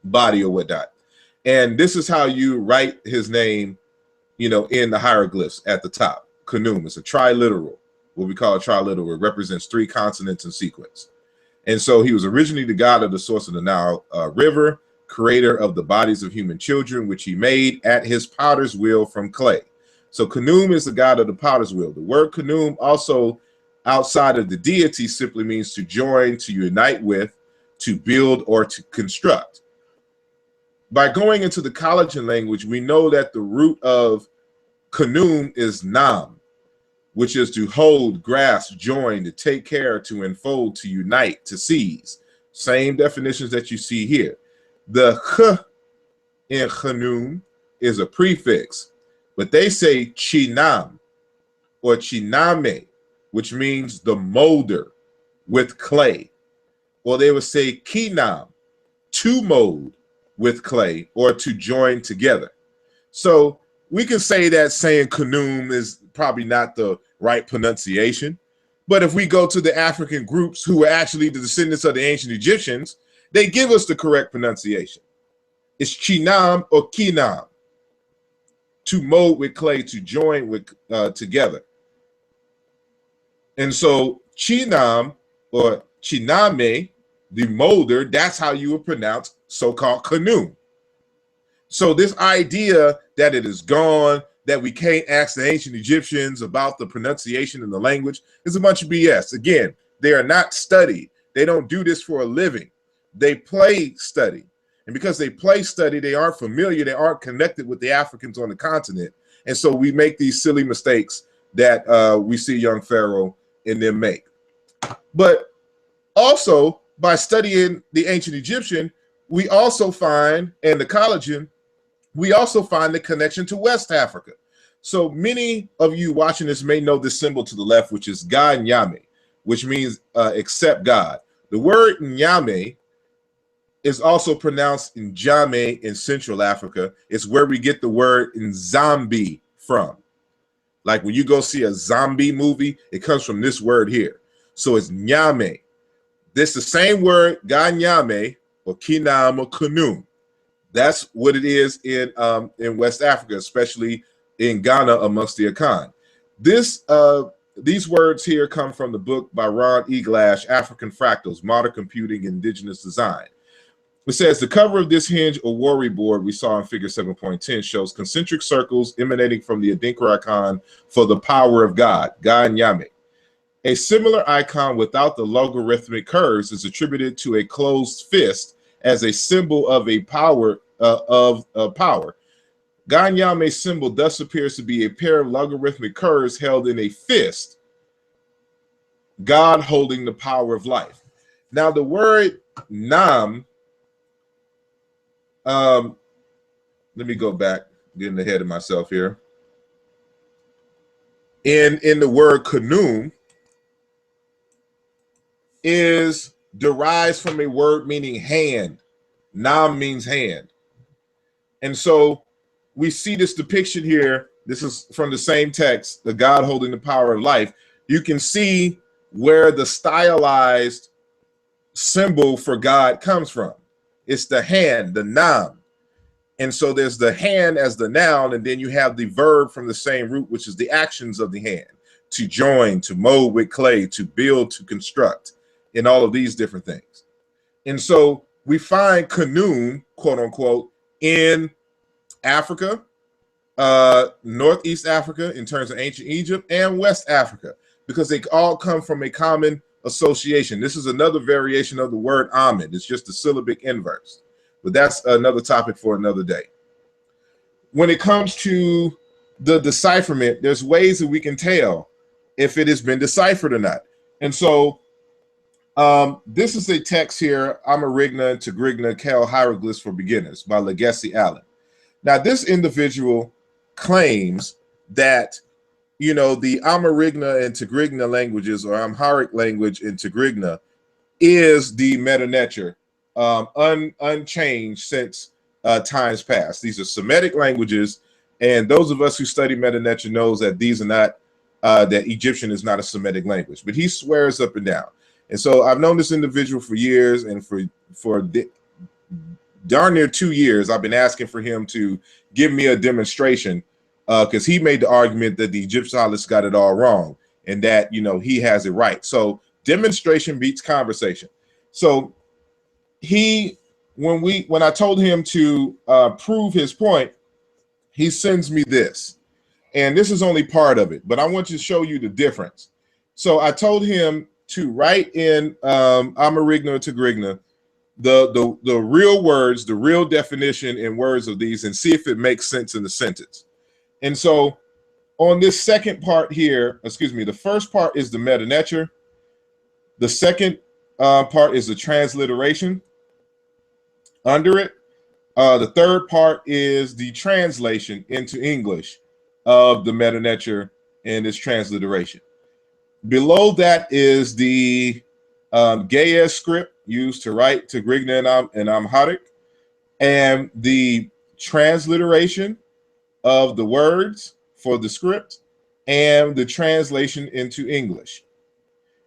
[SPEAKER 1] body or whatnot. And this is how you write his name, in the hieroglyphs at the top. Khnum is a triliteral, what we call a triliteral. It represents 3 consonants in sequence. And so he was originally the god of the source of the Nile River, creator of the bodies of human children, which he made at his potter's wheel from clay. So Khnum is the god of the potter's wheel. The word Khnum also, outside of the deity, simply means to join, to unite with, to build, or to construct. By going into the collagen language, we know that the root of Khnum is Nam, which is to hold, grasp, join, to take care, to enfold, to unite, to seize. Same definitions that you see here. The Ch in Khnum is a prefix, but they say Chinam or Chiname, which means the molder with clay. Or they would say Kinam, to mold with clay or to join together. So we can say that saying Khnum is probably not the right pronunciation. But if we go to the African groups who are actually the descendants of the ancient Egyptians, they give us the correct pronunciation. It's Chinam or Kinam, to mold with clay, to join with together. And so Chinam or Chiname, the molder, that's how you would pronounce so-called Khnum. So this idea that it is gone, that we can't ask the ancient Egyptians about the pronunciation in the language, is a bunch of BS. Again, they are not studied. They don't do this for a living. they play study. And because they play study, they aren't familiar, they aren't connected with the Africans on the continent. And so we make these silly mistakes that we see young Pharaoh and them make. But also, by studying the ancient Egyptian, we also find, and the collagen, we also find the connection to West Africa. So many of you watching this may know this symbol to the left, which is Ga Nyame, which means accept God. The word Nyame is also pronounced Njame in Central Africa. It's where we get the word zombie from. Like when you go see a zombie movie, it comes from this word here. So it's Nyame. This is the same word, Ga Nyame, or Kinam or Kunum. That's what it is in West Africa, especially in Ghana amongst the Akan. These words here come from the book by Ron Eglash, African Fractals, Modern Computing, Indigenous Design. It says the cover of this hinge or worry board we saw in figure 7.10 shows concentric circles emanating from the Adinkra icon for the power of God, Ga Nyame. A similar icon without the logarithmic curves is attributed to a closed fist as a symbol of a power power. Ga Nyame's symbol thus appears to be a pair of logarithmic curves held in a fist, God holding the power of life. Now the word Nam, let me go back, getting ahead of myself here. In the word Kunum derives from a word meaning hand. Nam means hand. And so we see this depiction here. This is from the same text, the God holding the power of life. You can see where the stylized symbol for God comes from. It's the hand, the Nam. And so there's the hand as the noun, and then you have the verb from the same root, which is the actions of the hand, to join, to mold with clay, to build, to construct, and all of these different things. And so we find Kunum, quote unquote, in Africa, Northeast Africa in terms of ancient Egypt, and West Africa, because they all come from a common association. This is another variation of the word Amen. It's just a syllabic inverse, but that's another topic for another day. When it comes to the decipherment, there's ways that we can tell if it has been deciphered or not. And so this is a text here, Amarigna and Tigrigna Cal Hieroglyphs for Beginners by Legacy Allen. Now, this individual claims that, you know, the Amarigna and Tigrigna languages, or Amharic language in Tigrigna, is the Meta Netcher, unchanged since times past. These are Semitic languages, and those of us who study Meta Netcher knows that these are not, that Egyptian is not a Semitic language, but he swears up and down. And so I've known this individual for years, and for darn near 2 years, I've been asking for him to give me a demonstration, because he made the argument that the Egyptologists got it all wrong and that, you know, he has it right. So demonstration beats conversation. So when I told him to prove his point, he sends me this. And this is only part of it, but I want to show you the difference. So I told him to write in Amarigna or Tigrigna the real words, the real definition in words of these, and see if it makes sense in the sentence. And so on this second part here, excuse me, the first part is the Meta Netcher. The second part is the transliteration under it. The third part is the translation into English of the Meta Netcher and its transliteration. Below that is the Ge'ez script used to write Tigrigna and Amharic, and the transliteration of the words for the script, and the translation into English.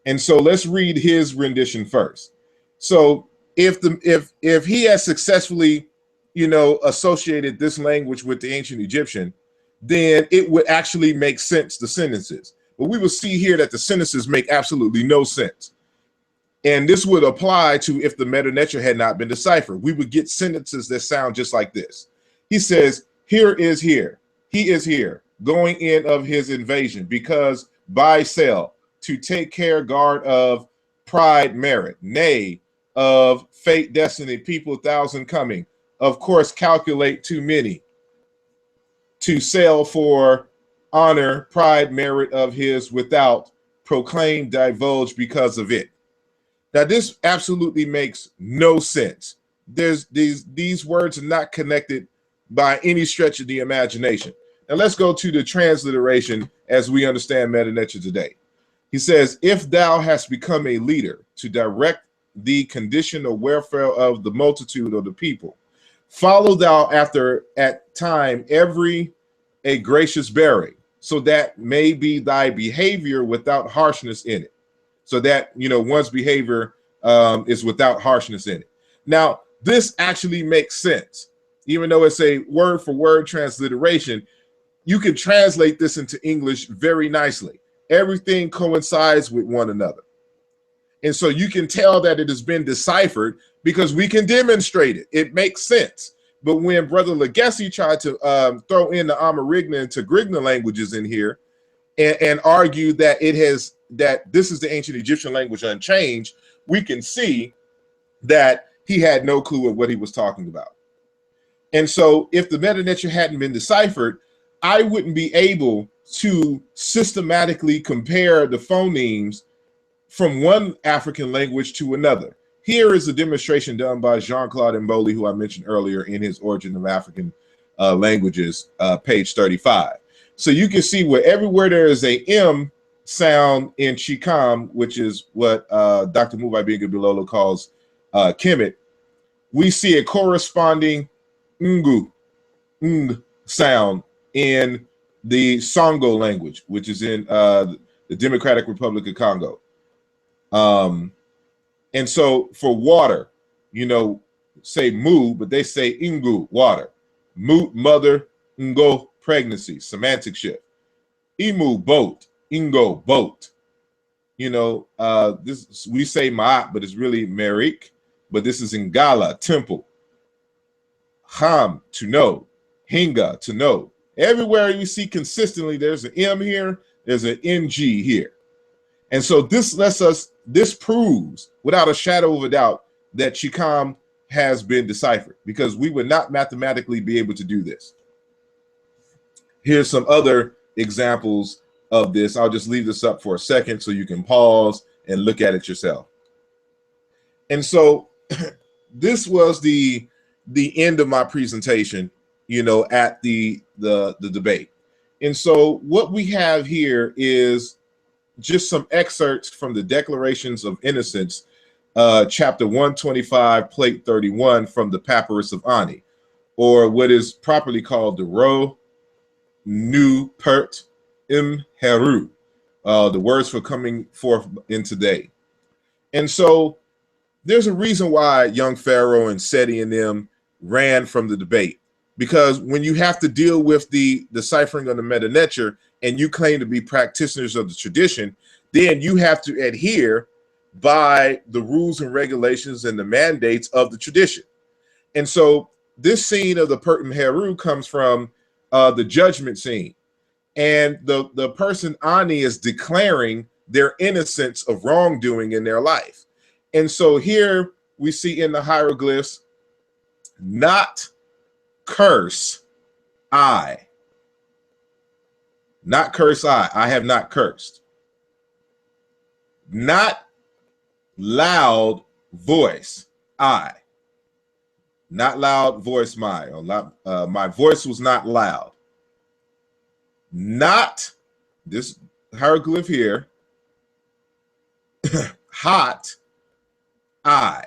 [SPEAKER 1] And so let's read his rendition first. So if he has successfully, you know, associated this language with the ancient Egyptian, then it would actually make sense, the sentences. But we will see here that the sentences make absolutely no sense. And this would apply to if the Meta Netcher had not been deciphered. We would get sentences that sound just like this. He says, here is here. He is here, going in of his invasion, because by sell, to take care, guard of pride, merit, nay, of fate, destiny, people, 1,000 coming. Of course, calculate too many. To sell for honor, pride, merit of his without, proclaim, divulge because of it. Now, this absolutely makes no sense. There's these words are not connected by any stretch of the imagination. Now, let's go to the transliteration as we understand Meta Netcher today. He says, if thou hast become a leader to direct the condition or welfare of the multitude of the people, follow thou after at time every a gracious bearing, so that may be thy behavior without harshness in it. So that, you know, one's behavior is without harshness in it. Now, this actually makes sense. Even though it's a word for word transliteration, you can translate this into English very nicely. Everything coincides with one another. And so you can tell that it has been deciphered because we can demonstrate it. It makes sense. But when Brother Legacy tried to throw in the Amarigna and Tigrinya languages in here and argue that that this is the ancient Egyptian language unchanged, we can see that he had no clue of what he was talking about. And so if the Meta Netcher hadn't been deciphered, I wouldn't be able to systematically compare the phonemes from one African language to another. Here is a demonstration done by Jean-Claude Mboli, who I mentioned earlier in his Origin of African Languages, page 35. So you can see where everywhere there is a M sound in Chikam, which is what Dr. Mubai Binga Bilolo calls Kemet, we see a corresponding ng sound in the Songo language, which is in the Democratic Republic of Congo. And so for water, you know, say mu, but they say ingu, water. Mu, mother, ngo, pregnancy, semantic shift. Imu, boat, ingo, boat. You know, this we say ma'at, but it's really merik, but this is Ngala, temple. Ham, to know. Hinga, to know. Everywhere you see consistently, there's an M here, there's an NG here. And so this proves without a shadow of a doubt that Chikam has been deciphered, because we would not mathematically be able to do this. Here's some other examples of this. I'll just leave this up for a second so you can pause and look at it yourself. And so this was the end of my presentation, you know, at the debate. And so what we have here is just some excerpts from the Declarations of Innocence, chapter 125, plate 31 from the Papyrus of Ani, or what is properly called the Ro Nu Pert Im Heru, the words for coming forth in today. And so there's a reason why young Pharaoh and Seti and them ran from the debate, because when you have to deal with the deciphering of the Meta Netcher and you claim to be practitioners of the tradition, then you have to adhere by the rules and regulations and the mandates of the tradition. And so this scene of the Pertim Heru comes from the judgment scene. And the person Ani is declaring their innocence of wrongdoing in their life. And so here we see in the hieroglyphs, not curse I. Not curse I have not cursed. Not loud voice I. Not loud voice my. Or not, my voice was not loud. Not this hieroglyph here. Hot I.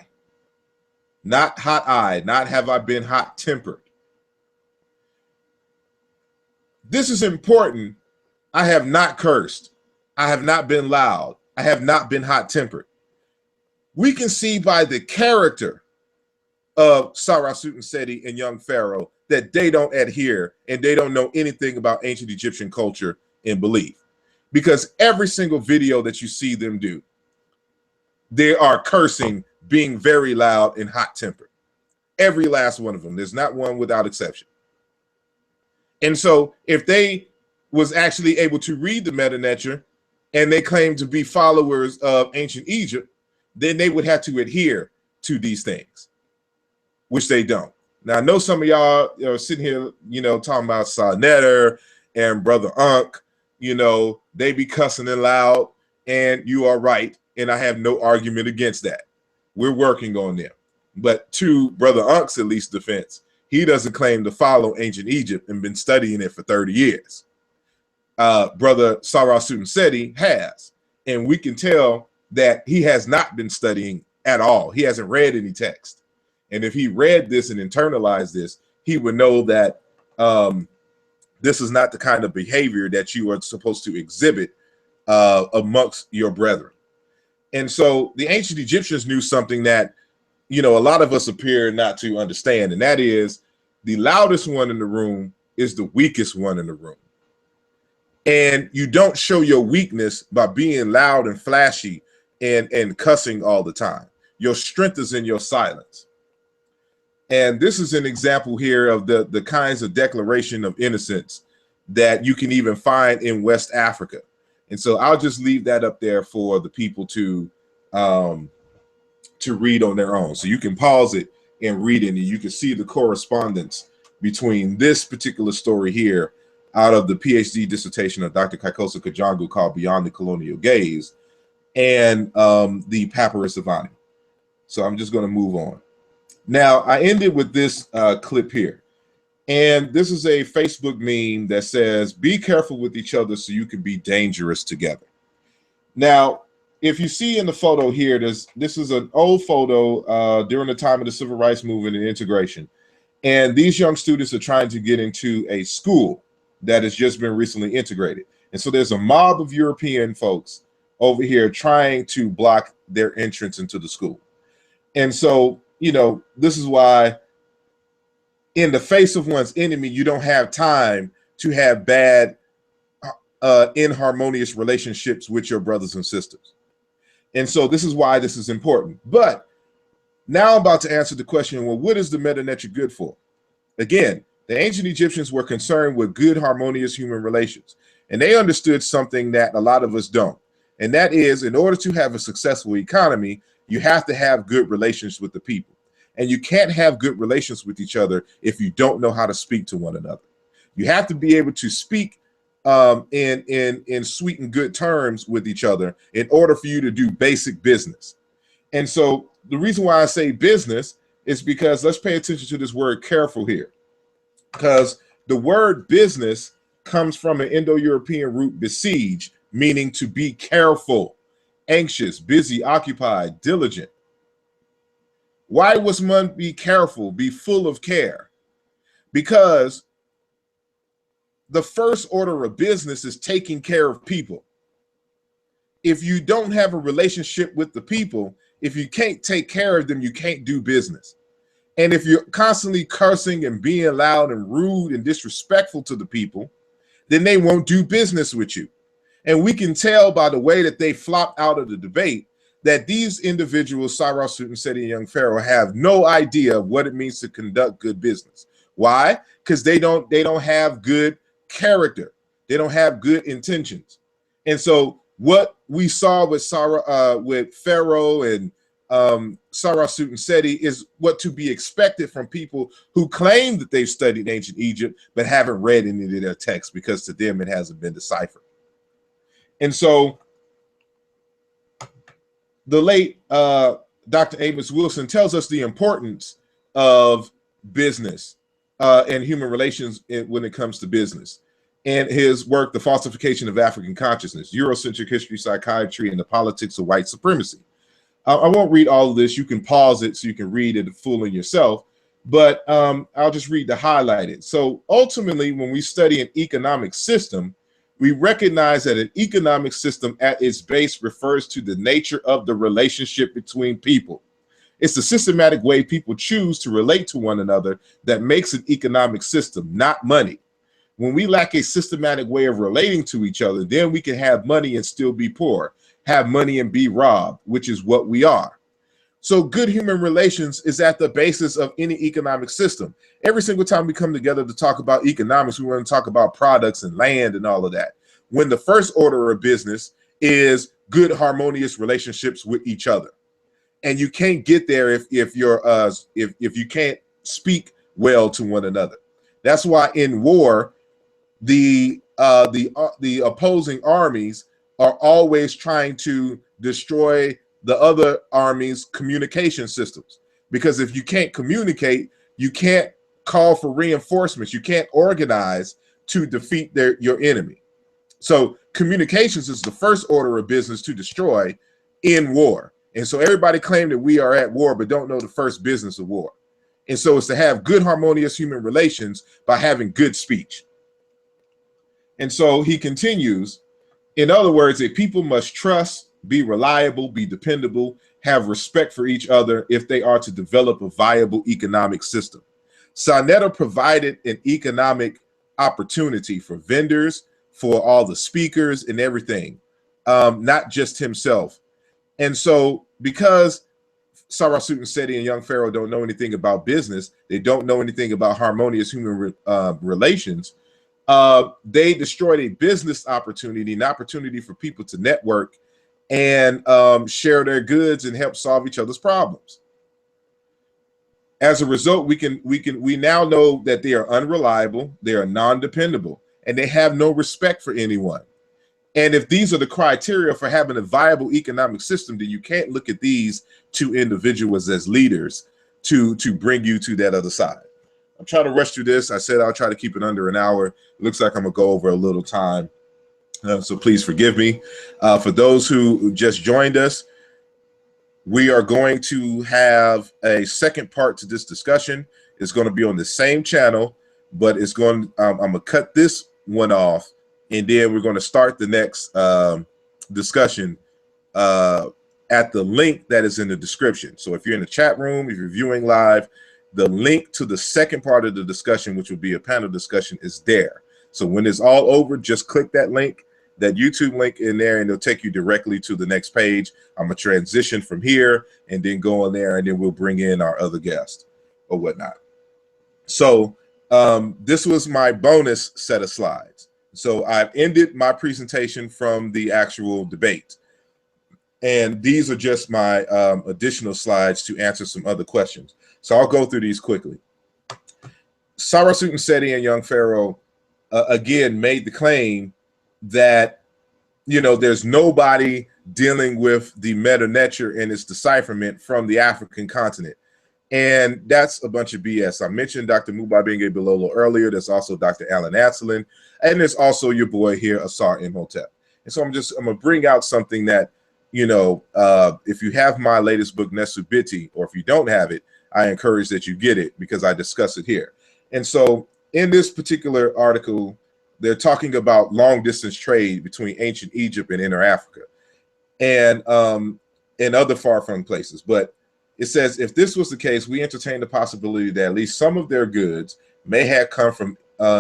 [SPEAKER 1] Not hot I. Not have I been hot tempered. This is important. I have not cursed. I have not been loud. I have not been hot-tempered. We can see by the character of Sarasut and Seti and young Pharaoh that they don't adhere and they don't know anything about ancient Egyptian culture and belief. Because every single video that you see them do, they are cursing, being very loud and hot-tempered. Every last one of them. There's not one without exception. And so if they was actually able to read the Meta Netcher and they claim to be followers of ancient Egypt, then they would have to adhere to these things, which they don't. Now, I know some of y'all are sitting here, talking about Netcher and Brother Unc, they be cussing it loud, and you are right, and I have no argument against that. We're working on them. But to Brother Unc's at least defense, he doesn't claim to follow ancient Egypt and been studying it for 30 years. Brother Sarah Seti has, and we can tell that he has not been studying at all. He hasn't read any text. And if he read this and internalized this, he would know that this is not the kind of behavior that you are supposed to exhibit amongst your brethren. And so the ancient Egyptians knew something that, a lot of us appear not to understand, and that is the loudest one in the room is the weakest one in the room. And you don't show your weakness by being loud and flashy and cussing all the time. Your strength is in your silence. And this is an example here of the kinds of declaration of innocence that you can even find in West Africa. And so I'll just leave that up there for the people to read on their own. So you can pause it and read it, and you can see the correspondence between this particular story here out of the PhD dissertation of Dr. Kaikosa Kajangu called Beyond the Colonial Gaze and the Papyrus of Ani. So I'm just going to move on. Now, I ended with this clip here, and this is a Facebook meme that says, "Be careful with each other so you can be dangerous together." Now, if you see in the photo here, this is an old photo during the time of the Civil Rights Movement and integration, and these young students are trying to get into a school that has just been recently integrated. And so there's a mob of European folks over here trying to block their entrance into the school. And so, this is why in the face of one's enemy, you don't have time to have bad, inharmonious relationships with your brothers and sisters. And so this is why this is important. But now I'm about to answer the question, well, what is the meta Netcher good for? Again, the ancient Egyptians were concerned with good, harmonious human relations. And they understood something that a lot of us don't. And that is, in order to have a successful economy, you have to have good relations with the people. And you can't have good relations with each other if you don't know how to speak to one another. You have to be able to speak in sweet and good terms with each other in order for you to do basic business. And so the reason why I say business is because let's pay attention to this word careful here, because the word business comes from an Indo-European root besiege, meaning to be careful, anxious, busy, occupied, diligent. Why must one be careful, be full of care? Because the first order of business is taking care of people. If you don't have a relationship with the people, if you can't take care of them, you can't do business. And if you're constantly cursing and being loud and rude and disrespectful to the people, then they won't do business with you. And we can tell by the way that they flopped out of the debate that these individuals, Cyrus and Seti and Young Pharaoh, have no idea of what it means to conduct good business. Why? Because they don't have good character. They don't have good intentions. And so what we saw with Pharaoh and Cyrus and Seti is what to be expected from people who claim that they've studied ancient Egypt but haven't read any of their texts, because to them it hasn't been deciphered. And so the late Dr. Amos Wilson tells us the importance of business and human relations when it comes to business. And his work, The Falsification of African Consciousness, Eurocentric History, Psychiatry, and the Politics of White Supremacy. I won't read all of this. You can pause it so you can read it full in yourself, but I'll just read the highlighted. So ultimately, when we study an economic system, we recognize that an economic system at its base refers to the nature of the relationship between people. It's the systematic way people choose to relate to one another that makes an economic system, not money. When we lack a systematic way of relating to each other, then we can have money and still be poor, have money and be robbed, which is what we are. So good human relations is at the basis of any economic system. Every single time we come together to talk about economics, we want to talk about products and land and all of that, when the first order of business is good, harmonious relationships with each other.
[SPEAKER 2] and you can't get there if you can't speak well to one another. That's why in war, the opposing armies are always trying to destroy the other army's communication systems, because if you can't communicate, you can't call for reinforcements, you can't organize to defeat your enemy. So communications is the first order of business to destroy in war. And so everybody claim that we are at war but don't know the first business of war. And so it's to have good harmonious human relations by having good speech. And so he continues, in other words, that people must trust, be reliable, be dependable, have respect for each other if they are to develop a viable economic system. Sarnetta provided an economic opportunity for vendors, for all the speakers and everything, not just himself. And so because Sarasut Seti and young Pharaoh don't know anything about business, they don't know anything about harmonious human relations, they destroyed a business opportunity, an opportunity for people to network and share their goods and help solve each other's problems. As a result, we now know that they are unreliable, they are non-dependable, and they have no respect for anyone. And if these are the criteria for having a viable economic system, then you can't look at these two individuals as leaders to bring you to that other side. I'm trying to rush through this. I said I'll try to keep it under an hour. It looks like I'm gonna go over a little time, so please forgive me. For those who just joined us, we are going to have a second part to this discussion. It's going to be on the same channel, but it's going. I'm gonna cut this one off, and then we're going to start the next discussion at the link that is in the description. So if you're in the chat room, if you're viewing live, the link to the second part of the discussion, which will be a panel discussion, is there. So when it's all over, just click that link, that YouTube link in there, and it'll take you directly to the next page. I'm going to transition from here and then go on there, and then we'll bring in our other guest or whatnot. So this was my bonus set of slides. So I've ended my presentation from the actual debate. And these are just my additional slides to answer some other questions. So I'll go through these quickly. Sarasut Seti and young Pharaoh, again, made the claim that, you know, there's nobody dealing with the Medu Netcher and its decipherment from the African continent. And that's a bunch of BS. I mentioned Dr. Mubabenge Bilolo earlier. There's also Dr. Alan Atzelin. And there's also your boy here, Asar Imhotep. And so I'm going to bring out something that, you know, if you have my latest book, Nesubiti, or if you don't have it, I encourage that you get it because I discuss it here. And so in this particular article, they're talking about long distance trade between ancient Egypt and inner Africa and other far flung places. But it says, if this was the case, we entertain the possibility that at least some of their goods may have come from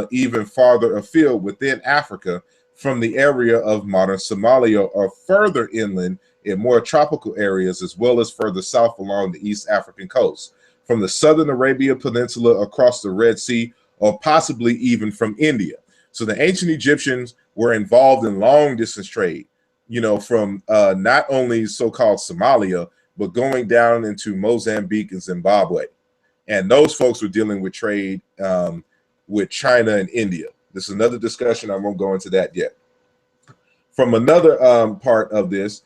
[SPEAKER 2] even farther afield within Africa, from the area of modern Somalia or further inland in more tropical areas, as well as further south along the East African coast, from the southern Arabia Peninsula across the Red Sea, or possibly even from India. So the ancient Egyptians were involved in long distance trade, you know, from not only so-called Somalia, but going down into Mozambique and Zimbabwe. And those folks were dealing with trade with China and India. This is another discussion. I won't go into that yet. From another part of this,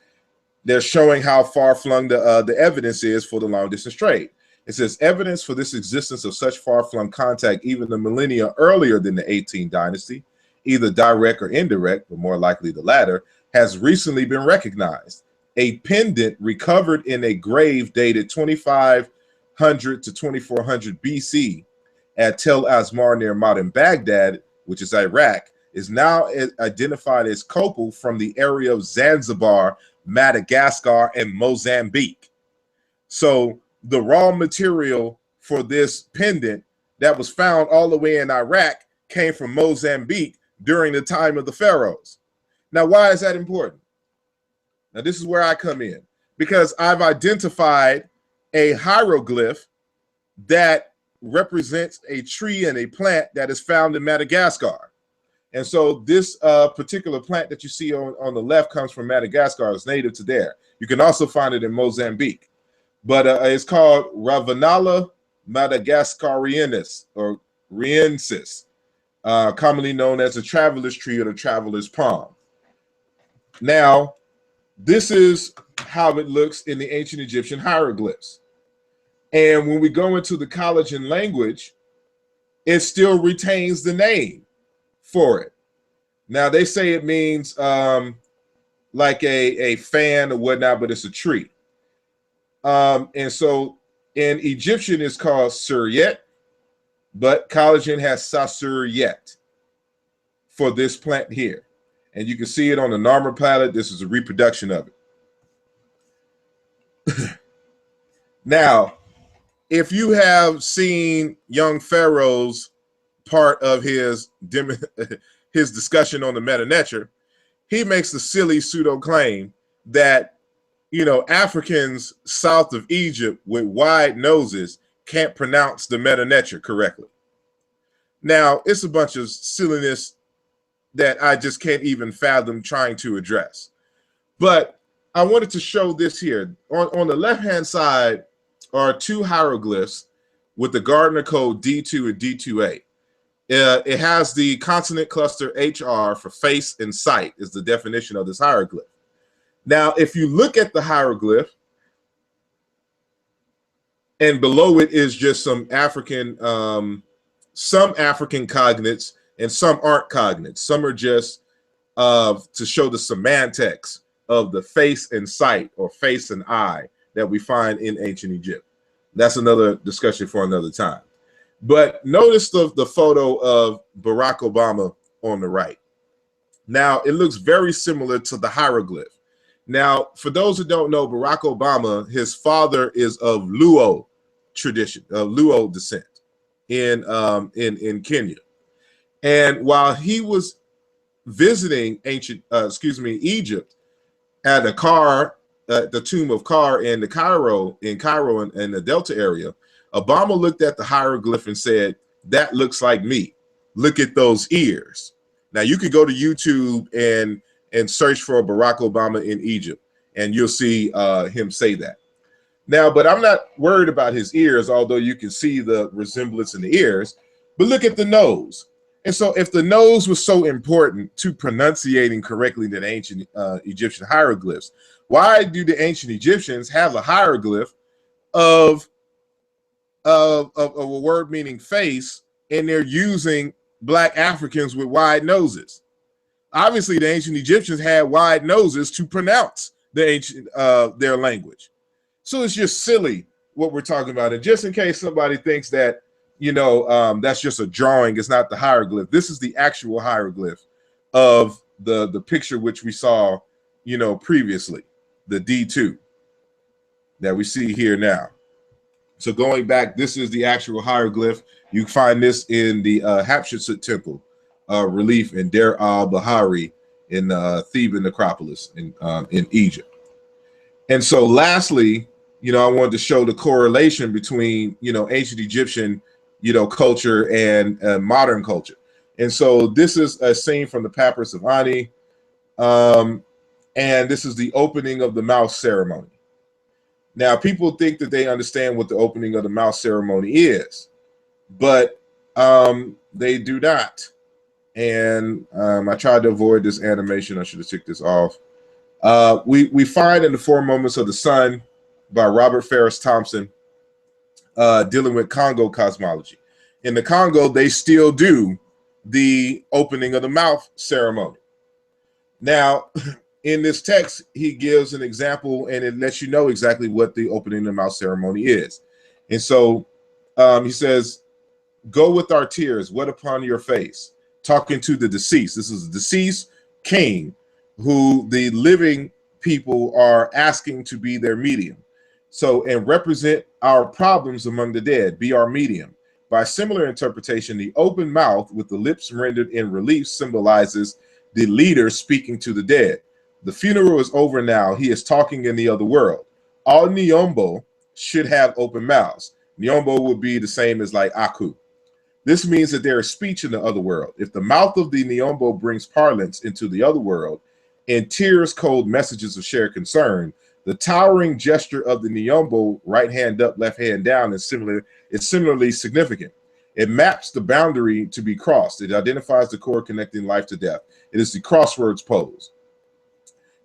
[SPEAKER 2] they're showing how far-flung the evidence is for the long-distance trade. It says evidence for this existence of such far-flung contact even the millennia earlier than the 18th dynasty, either direct or indirect, but more likely the latter, has recently been recognized. A pendant recovered in a grave dated 2500 to 2400 BC at Tel Asmar near modern Baghdad, which is Iraq, is now identified as copal from the area of Zanzibar, Madagascar, and Mozambique. So the raw material for this pendant that was found all the way in Iraq came from Mozambique during the time of the pharaohs. Now, why is that important? Now, this is where I come in, because I've identified a hieroglyph that represents a tree and a plant that is found in Madagascar. And so this particular plant that you see on the left comes from Madagascar. It's native to there. You can also find it in Mozambique. but it's called Ravenala madagascariensis or riensis, commonly known as the traveler's tree or the traveler's palm. Now, this is how it looks in the ancient Egyptian hieroglyphs. And when we go into the college in language, it still retains the name for it. Now, they say it means like a fan or whatnot, but it's a tree. And so in Egyptian, it's called Suryet, but collagen has Sasuryet for this plant here. And you can see it on the Narmer palette. This is a reproduction of it. Now, if you have seen young Pharaoh's part of his discussion on the Meta Netcher, he makes the silly pseudo claim that, you know, Africans south of Egypt with wide noses can't pronounce the Meta Netcher correctly. Now, it's a bunch of silliness that I just can't even fathom trying to address. But I wanted to show this here. On the left-hand side are two hieroglyphs with the Gardner code D2 and D2A. It has the consonant cluster HR for face and sight is the definition of this hieroglyph. Now, if you look at the hieroglyph, and below it is just some African cognates and some aren't cognates. Some are just to show the semantics of the face and sight or face and eye that we find in ancient Egypt. That's another discussion for another time. But notice the photo of Barack Obama on the right. Now, it looks very similar to the hieroglyph. Now, for those who don't know, Barack Obama, his father is of Luo tradition, Luo descent in Kenya. And while he was visiting Egypt at the tomb of Kar in Cairo and the Delta area, Obama looked at the hieroglyph and said, "That looks like me. Look at those ears." Now you can go to YouTube and search for Barack Obama in Egypt, and you'll see him say that. Now, but I'm not worried about his ears, although you can see the resemblance in the ears. But look at the nose. And so if the nose was so important to pronunciating correctly the ancient Egyptian hieroglyphs, why do the ancient Egyptians have a hieroglyph of a word meaning face, and they're using Black Africans with wide noses? Obviously, the ancient Egyptians had wide noses to pronounce the ancient their language. So it's just silly what we're talking about. And just in case somebody thinks that, you know, that's just a drawing, it's not the hieroglyph. This is the actual hieroglyph of the picture which we saw, you know, previously, the D2 that we see here now. So going back, this is the actual hieroglyph. You find this in the Hatshepsut Temple relief in Deir al-Bahari in Theban necropolis in Egypt. And so lastly, you know, I wanted to show the correlation between, you know, ancient Egyptian, you know, culture and modern culture. And so this is a scene from the Papyrus of Ani. And this is the opening of the mouth ceremony. Now, people think that they understand what the opening of the mouth ceremony is, but they do not. And I tried to avoid this animation. I should have took this off. We find in the Four Moments of the Sun by Robert Ferris Thompson dealing with Congo cosmology. In the Congo, they still do the opening of the mouth ceremony. Now, in this text, he gives an example and it lets you know exactly what the opening of the mouth ceremony is. And so he says, "Go with our tears, wet upon your face," talking to the deceased. This is a deceased king who the living people are asking to be their medium. So, and represent our problems among the dead, be our medium. By similar interpretation, the open mouth with the lips rendered in relief symbolizes the leader speaking to the dead. The funeral is over now. He is talking in the other world. All Nyombo should have open mouths. Nyombo would be the same as like Aku. This means that there is speech in the other world. If the mouth of the Nyombo brings parlance into the other world and tears cold messages of shared concern, The towering gesture of the Nyombo, right hand up, left hand down, is similarly significant. It maps the boundary to be crossed. It identifies the cord connecting life to death. It is the crossroads pose.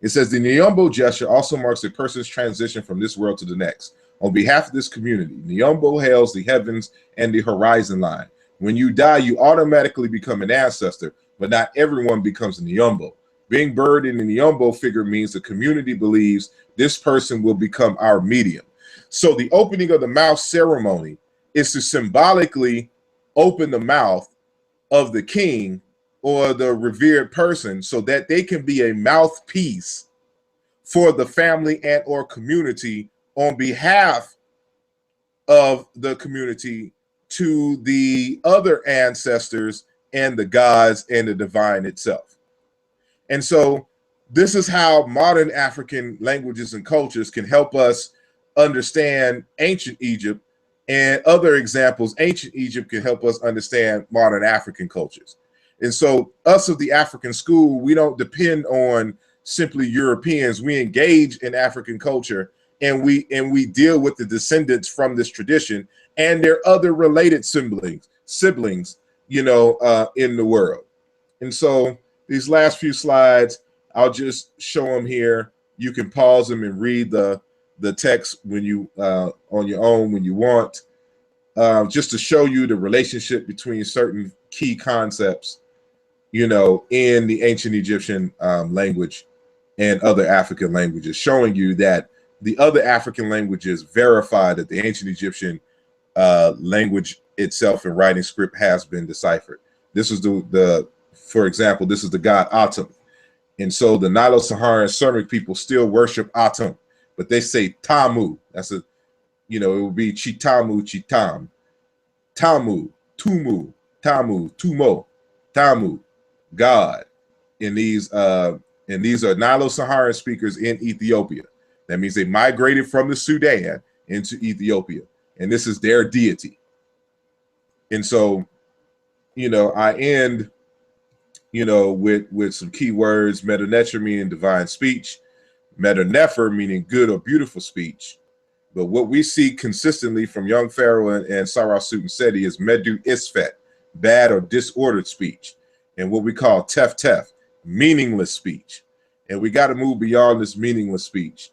[SPEAKER 2] It says the Nyombo gesture also marks a person's transition from this world to the next. On behalf of this community, Nyombo hails the heavens and the horizon line. When you die, you automatically become an ancestor, but not everyone becomes a Nyombo. Being buried in the Nyombo figure means the community believes this person will become our medium. So the opening of the mouth ceremony is to symbolically open the mouth of the king or the revered person so that they can be a mouthpiece for the family and or community on behalf of the community to the other ancestors and the gods and the divine itself. And so this is how modern African languages and cultures can help us understand ancient Egypt, and other examples, ancient Egypt can help us understand modern African cultures. And so us of the African school, we don't depend on simply Europeans. We engage in African culture, and we deal with the descendants from this tradition and their other related siblings, you know, in the world. And so these last few slides, I'll just show them here. You can pause them and read the text when you on your own when you want, just to show you the relationship between certain key concepts, you know, in the ancient Egyptian language and other African languages, showing you that the other African languages verify that the ancient Egyptian language itself and writing script has been deciphered. This is for example, this is the god Atum. And so the Nilo-Saharan Semitic people still worship Atum, but they say Tamu. That's a, you know, it would be Chitamu, Chitam, Tamu, Tumu, Tamu, Tumo, Tamu, God. And these are Nilo-Saharan speakers in Ethiopia. That means they migrated from the Sudan into Ethiopia, and this is their deity. And so, you know, I end, you know, with some key words: Medu, Netcher meaning divine speech, Medu, Nefer meaning good or beautiful speech. But what we see consistently from young Pharaoh and Sarah Sut and Seti is Medu Isfet, bad or disordered speech, and what we call Tef Tef, meaningless speech. And we got to move beyond this meaningless speech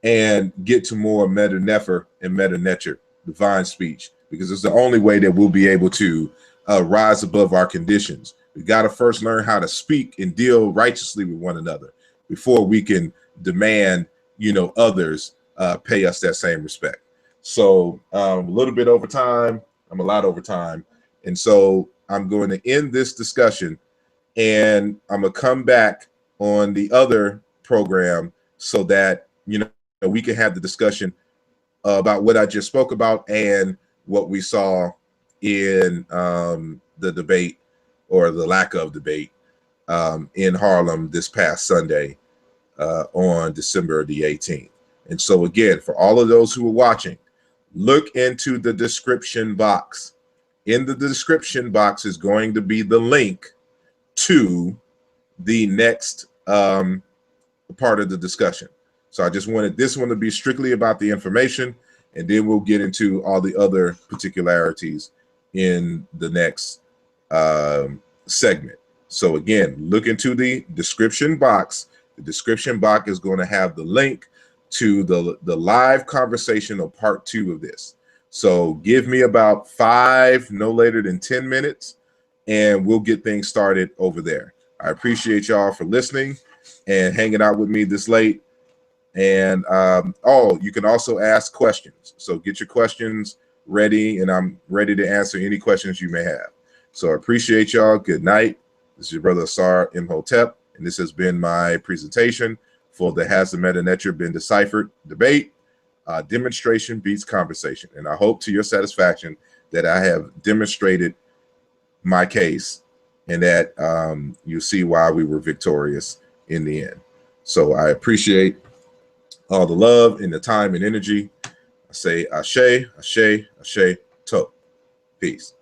[SPEAKER 2] and get to more Medu Nefer and Medu Netcher, divine speech, because it's the only way that we'll be able to rise above our conditions. We got to first learn how to speak and deal righteously with one another before we can demand, you know, others pay us that same respect. So a little bit over time, I'm a lot over time. And so I'm going to end this discussion, and I'm going to come back on the other program so that, you know, we can have the discussion about what I just spoke about and what we saw in the debate, or the lack of debate, in Harlem this past Sunday on December the 18th. And so again, for all of those who are watching, look into the description box. In the description box is going to be the link to the next part of the discussion. So I just wanted this one to be strictly about the information, and then we'll get into all the other particularities in the next segment. So again, look into the description box. The description box is going to have the link to the live conversation of part 2 of this. So give me about 5, no later than 10 minutes, and we'll get things started over there. I appreciate y'all for listening and hanging out with me this late. And you can also ask questions. So get your questions ready, and I'm ready to answer any questions you may have. So I appreciate y'all. Good night. This is your brother Asar Imhotep, and this has been my presentation for the Has the Medu Netcher Been Deciphered debate. Demonstration beats conversation, and I hope to your satisfaction that I have demonstrated my case, and that you see why we were victorious in the end. So I appreciate all the love and the time and energy. I say ashe, ashe, ashe, to. Peace.